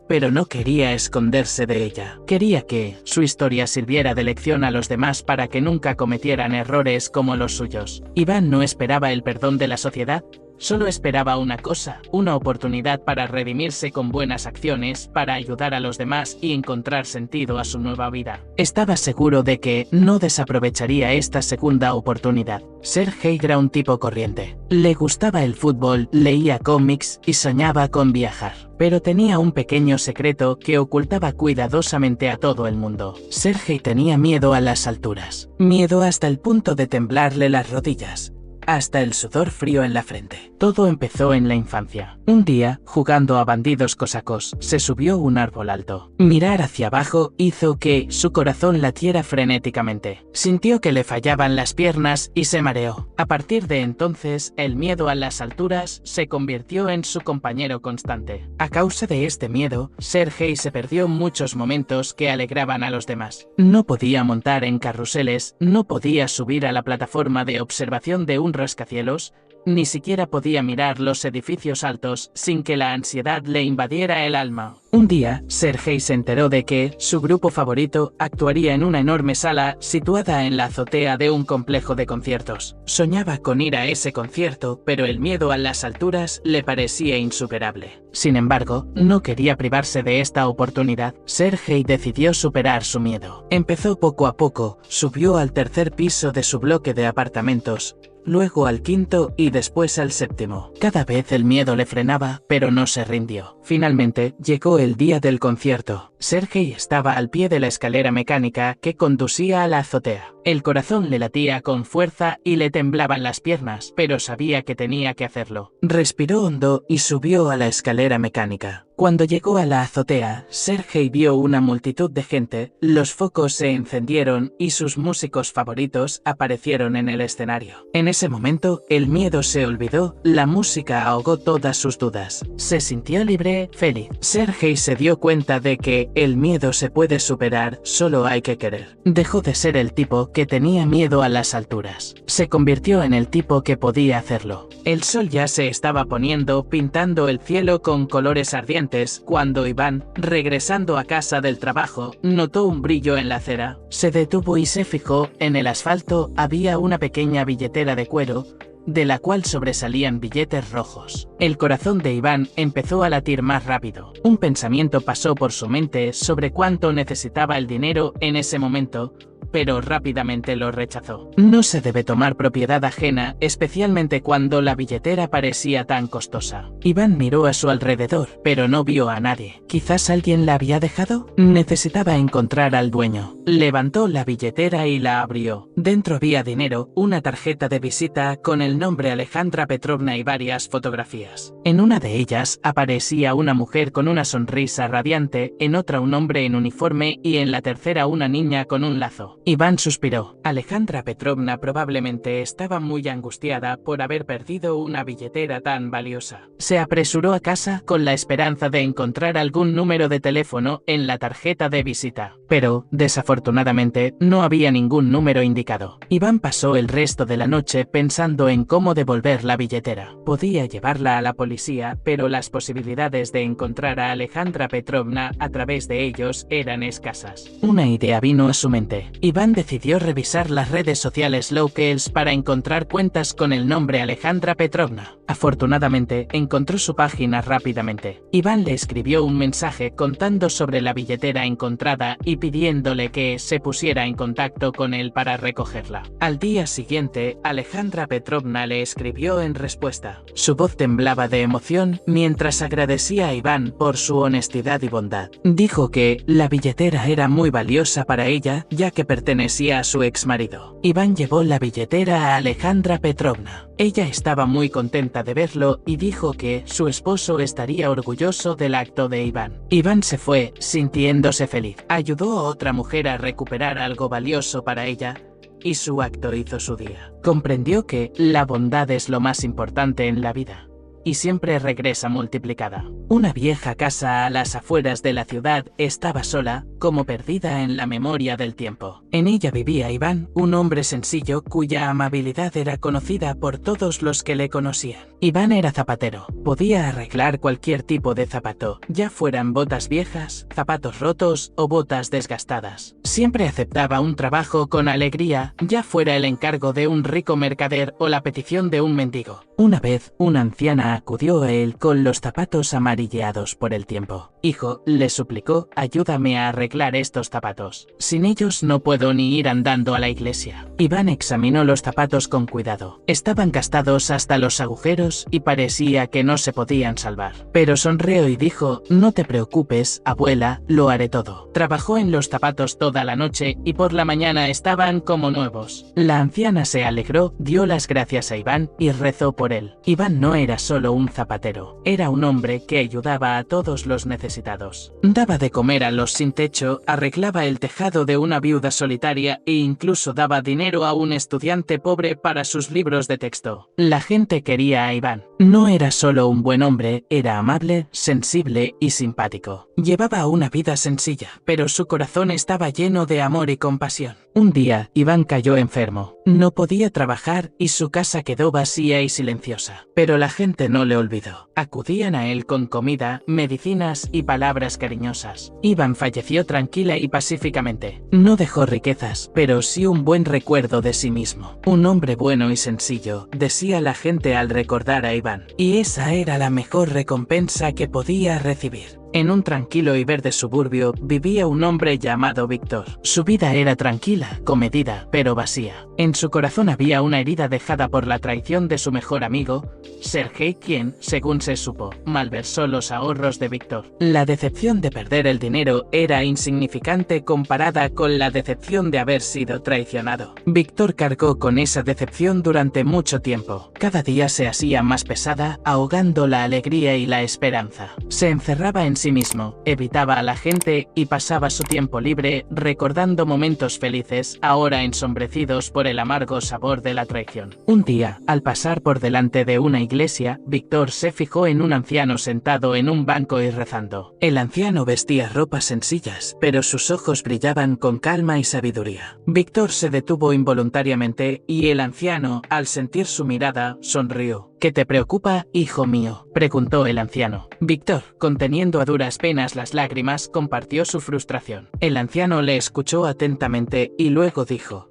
pero no quería esconderse de ella. Quería que su historia sirviera de lección a los demás para que nunca cometieran errores como los suyos. Iván no esperaba el perdón de la sociedad. Solo esperaba una cosa, una oportunidad para redimirse con buenas acciones, para ayudar a los demás y encontrar sentido a su nueva vida. Estaba seguro de que no desaprovecharía esta segunda oportunidad. Sergei era un tipo corriente. Le gustaba el fútbol, leía cómics y soñaba con viajar. Pero tenía un pequeño secreto que ocultaba cuidadosamente a todo el mundo. Sergei tenía miedo a las alturas. Miedo hasta el punto de temblarle las rodillas, hasta el sudor frío en la frente. Todo empezó en la infancia. Un día, jugando a bandidos cosacos, se subió a un árbol alto. Mirar hacia abajo hizo que su corazón latiera frenéticamente. Sintió que le fallaban las piernas y se mareó. A partir de entonces, el miedo a las alturas se convirtió en su compañero constante. A causa de este miedo, Sergei se perdió muchos momentos que alegraban a los demás. No podía montar en carruseles, no podía subir a la plataforma de observación de un rascacielos, ni siquiera podía mirar los edificios altos sin que la ansiedad le invadiera el alma. Un día, Sergei se enteró de que su grupo favorito actuaría en una enorme sala situada en la azotea de un complejo de conciertos. Soñaba con ir a ese concierto, pero el miedo a las alturas le parecía insuperable. Sin embargo, no quería privarse de esta oportunidad. Sergei decidió superar su miedo. Empezó poco a poco, subió al tercer piso de su bloque de apartamentos, luego al quinto y después al séptimo. Cada vez el miedo le frenaba, pero no se rindió. Finalmente, llegó el día del concierto. Sergei estaba al pie de la escalera mecánica que conducía a la azotea. El corazón le latía con fuerza y le temblaban las piernas, pero sabía que tenía que hacerlo. Respiró hondo y subió a la escalera mecánica. Cuando llegó a la azotea, Sergei vio una multitud de gente, los focos se encendieron y sus músicos favoritos aparecieron en el escenario. En ese momento, el miedo se olvidó, la música ahogó todas sus dudas. Se sintió libre, feliz. Sergei se dio cuenta de que el miedo se puede superar, solo hay que querer. Dejó de ser el tipo que tenía miedo a las alturas. Se convirtió en el tipo que podía hacerlo. El sol ya se estaba poniendo, pintando el cielo con colores ardientes, cuando Iván, regresando a casa del trabajo, notó un brillo en la acera. Se detuvo y se fijó, en el asfalto había una pequeña billetera de cuero, de la cual sobresalían billetes rojos. El corazón de Iván empezó a latir más rápido. Un pensamiento pasó por su mente sobre cuánto necesitaba el dinero en ese momento, pero rápidamente lo rechazó. No se debe tomar propiedad ajena, especialmente cuando la billetera parecía tan costosa. Iván miró a su alrededor, pero no vio a nadie. ¿Quizás alguien la había dejado? Necesitaba encontrar al dueño. Levantó la billetera y la abrió. Dentro había dinero, una tarjeta de visita con el nombre Alejandra Petrovna y varias fotografías. En una de ellas aparecía una mujer con una sonrisa radiante, en otra un hombre en uniforme y en la tercera una niña con un lazo. Iván suspiró. Alejandra Petrovna probablemente estaba muy angustiada por haber perdido una billetera tan valiosa. Se apresuró a casa con la esperanza de encontrar algún número de teléfono en la tarjeta de visita, pero, desafortunadamente, no había ningún número indicado. Iván pasó el resto de la noche pensando en cómo devolver la billetera. Podía llevarla a la policía, pero las posibilidades de encontrar a Alejandra Petrovna a través de ellos eran escasas. Una idea vino a su mente. Iván decidió revisar las redes sociales locales para encontrar cuentas con el nombre Alejandra Petrovna. Afortunadamente, encontró su página rápidamente. Iván le escribió un mensaje contando sobre la billetera encontrada y pidiéndole que se pusiera en contacto con él para recogerla. Al día siguiente, Alejandra Petrovna le escribió en respuesta. Su voz temblaba de emoción mientras agradecía a Iván por su honestidad y bondad. Dijo que la billetera era muy valiosa para ella, ya que pertenecía a su exmarido. Iván llevó la billetera a Alejandra Petrovna. Ella estaba muy contenta de verlo y dijo que su esposo estaría orgulloso del acto de Iván. Iván se fue, sintiéndose feliz. Ayudó a otra mujer a recuperar algo valioso para ella, y su acto hizo su día. Comprendió que la bondad es lo más importante en la vida, y siempre regresa multiplicada. Una vieja casa a las afueras de la ciudad estaba sola, como perdida en la memoria del tiempo. En ella vivía Iván, un hombre sencillo cuya amabilidad era conocida por todos los que le conocían. Iván era zapatero. Podía arreglar cualquier tipo de zapato, ya fueran botas viejas, zapatos rotos o botas desgastadas. Siempre aceptaba un trabajo con alegría, ya fuera el encargo de un rico mercader o la petición de un mendigo. Una vez, una anciana acudió a él con los zapatos amarilleados por el tiempo. «Hijo», le suplicó, «ayúdame a arreglar estos zapatos. Sin ellos no puedo ni ir andando a la iglesia». Iván examinó los zapatos con cuidado. Estaban gastados hasta los agujeros y parecía que no se podían salvar. Pero sonrió y dijo, «No te preocupes, abuela, lo haré todo». Trabajó en los zapatos toda la noche y por la mañana estaban como nuevos. La anciana se alegró, dio las gracias a Iván y rezó por él. Iván no era solo un zapatero, era un hombre que ayudaba a todos los necesitados. Daba de comer a los sin techo, arreglaba el tejado de una viuda solitaria e incluso daba dinero a un estudiante pobre para sus libros de texto. La gente quería a Iván. No era solo un buen hombre, era amable, sensible y simpático. Llevaba una vida sencilla, pero su corazón estaba lleno de amor y compasión. Un día, Iván cayó enfermo. No podía trabajar y su casa quedó vacía y silenciosa. Pero la gente no le olvidó. Acudían a él con comida, medicinas y palabras cariñosas. Iván falleció tranquila y pacíficamente. No dejó riquezas, pero sí un buen recuerdo de sí mismo. Un hombre bueno y sencillo, decía la gente al recordar a Iván. Y esa era la mejor recompensa que podía recibir. En un tranquilo y verde suburbio vivía un hombre llamado Víctor. Su vida era tranquila, comedida, pero vacía. En su corazón había una herida dejada por la traición de su mejor amigo, Sergei, quien, según se supo, malversó los ahorros de Víctor. La decepción de perder el dinero era insignificante comparada con la decepción de haber sido traicionado. Víctor cargó con esa decepción durante mucho tiempo. Cada día se hacía más pesada, ahogando la alegría y la esperanza. Se encerraba en sí mismo, evitaba a la gente y pasaba su tiempo libre recordando momentos felices, ahora ensombrecidos por el amargo sabor de la traición. Un día, al pasar por delante de una iglesia, Víctor se fijó en un anciano sentado en un banco y rezando. El anciano vestía ropas sencillas, pero sus ojos brillaban con calma y sabiduría. Víctor se detuvo involuntariamente y el anciano, al sentir su mirada, sonrió. ¿Qué te preocupa, hijo mío?, preguntó el anciano. Víctor, conteniendo a duras penas las lágrimas, compartió su frustración. El anciano le escuchó atentamente y luego dijo: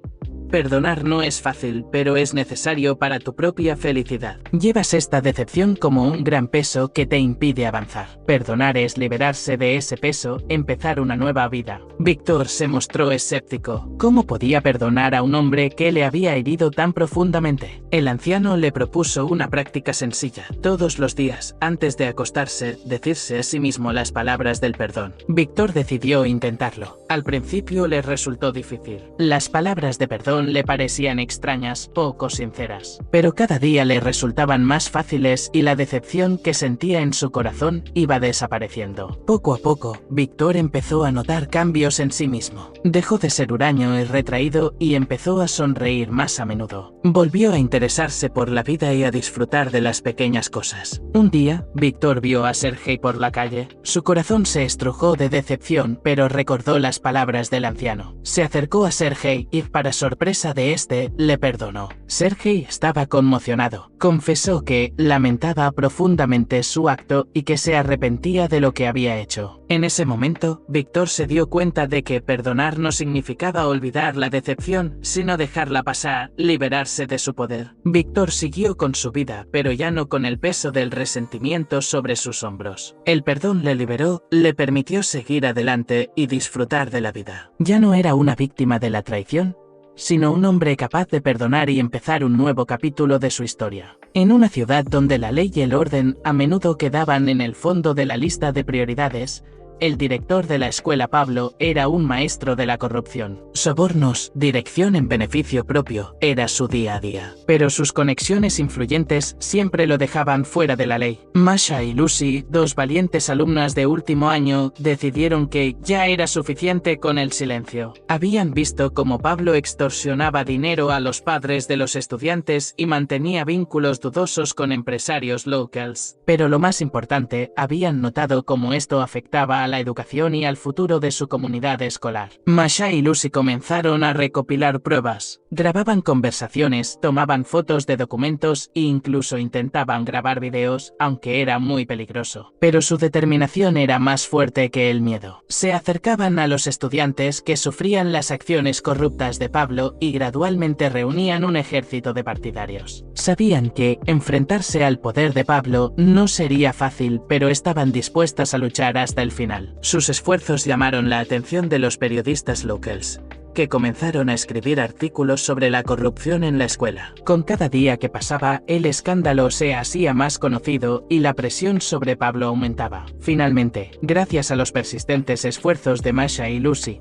perdonar no es fácil, pero es necesario para tu propia felicidad. Llevas esta decepción como un gran peso que te impide avanzar. Perdonar es liberarse de ese peso, empezar una nueva vida. Víctor se mostró escéptico. ¿Cómo podía perdonar a un hombre que le había herido tan profundamente? El anciano le propuso una práctica sencilla. Todos los días, antes de acostarse, decirse a sí mismo las palabras del perdón. Víctor decidió intentarlo. Al principio le resultó difícil. Las palabras de perdón le parecían extrañas, poco sinceras, pero cada día le resultaban más fáciles y la decepción que sentía en su corazón iba desapareciendo. Poco a poco, Víctor empezó a notar cambios en sí mismo. Dejó de ser huraño y retraído y empezó a sonreír más a menudo. Volvió a interesarse por la vida y a disfrutar de las pequeñas cosas. Un día, Víctor vio a Sergei por la calle. Su corazón se estrujó de decepción, pero recordó las palabras del anciano. Se acercó a Sergei y, para sorpresa de este, le perdonó. Sergei estaba conmocionado. Confesó que lamentaba profundamente su acto y que se arrepentía de lo que había hecho. En ese momento, Víctor se dio cuenta de que perdonar no significaba olvidar la decepción, sino dejarla pasar, liberarse de su poder. Víctor siguió con su vida, pero ya no con el peso del resentimiento sobre sus hombros. El perdón le liberó, le permitió seguir adelante y disfrutar de la vida. Ya no era una víctima de la traición, sino un hombre capaz de perdonar y empezar un nuevo capítulo de su historia. En una ciudad donde la ley y el orden a menudo quedaban en el fondo de la lista de prioridades, el director de la escuela Pablo era un maestro de la corrupción. Sobornos, dirección en beneficio propio, era su día a día. Pero sus conexiones influyentes siempre lo dejaban fuera de la ley. Masha y Lucy, dos valientes alumnas de último año, decidieron que ya era suficiente con el silencio. Habían visto cómo Pablo extorsionaba dinero a los padres de los estudiantes y mantenía vínculos dudosos con empresarios locals. Pero lo más importante, habían notado cómo esto afectaba a la educación y al futuro de su comunidad escolar. Masha y Lucy comenzaron a recopilar pruebas. Grababan conversaciones, tomaban fotos de documentos e incluso intentaban grabar videos, aunque era muy peligroso. Pero su determinación era más fuerte que el miedo. Se acercaban a los estudiantes que sufrían las acciones corruptas de Pablo y gradualmente reunían un ejército de partidarios. Sabían que enfrentarse al poder de Pablo no sería fácil, pero estaban dispuestas a luchar hasta el final. Sus esfuerzos llamaron la atención de los periodistas locals, que comenzaron a escribir artículos sobre la corrupción en la escuela. Con cada día que pasaba, el escándalo se hacía más conocido y la presión sobre Pablo aumentaba. Finalmente, gracias a los persistentes esfuerzos de Masha y Lucy,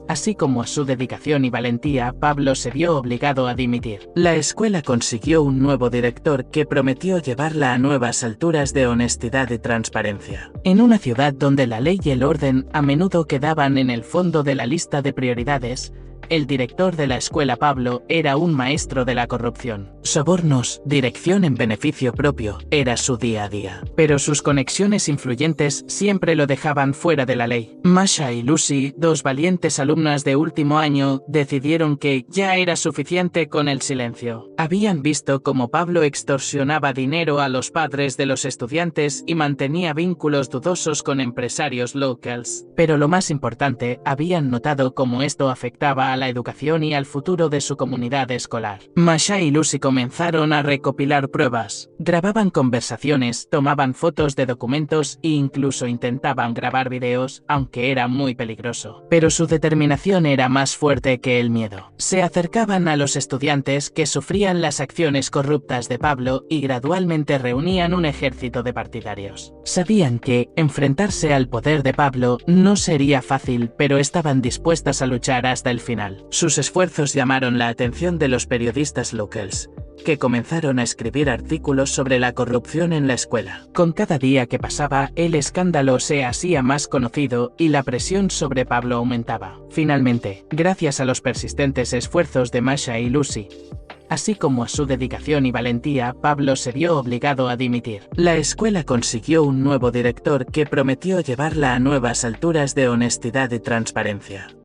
así como a su dedicación y valentía, Pablo se vio obligado a dimitir. La escuela consiguió un nuevo director que prometió llevarla a nuevas alturas de honestidad y transparencia. En una ciudad donde la ley y el orden a menudo quedaban en el fondo de la lista de prioridades, el director de la escuela Pablo era un maestro de la corrupción. Sobornos, dirección en beneficio propio, era su día a día. Pero sus conexiones influyentes siempre lo dejaban fuera de la ley. Masha y Lucy, dos valientes alumnas de último año, decidieron que ya era suficiente con el silencio. Habían visto cómo Pablo extorsionaba dinero a los padres de los estudiantes y mantenía vínculos dudosos con empresarios locals. Pero lo más importante, habían notado cómo esto afectaba a la educación y al futuro de su comunidad escolar. Masha y Lucy comenzaron a recopilar pruebas. Grababan conversaciones, tomaban fotos de documentos e incluso intentaban grabar videos, aunque era muy peligroso. Pero su determinación era más fuerte que el miedo. Se acercaban a los estudiantes que sufrían las acciones corruptas de Pablo y gradualmente reunían un ejército de partidarios. Sabían que enfrentarse al poder de Pablo no sería fácil, pero estaban dispuestas a luchar hasta el final. Sus esfuerzos llamaron la atención de los periodistas locales, que comenzaron a escribir artículos sobre la corrupción en la escuela. Con cada día que pasaba, el escándalo se hacía más conocido y la presión sobre Pablo aumentaba. Finalmente, gracias a los persistentes esfuerzos de Masha y Lucy, así como a su dedicación y valentía, Pablo se vio obligado a dimitir. La escuela consiguió un nuevo director que prometió llevarla a nuevas alturas de honestidad y transparencia.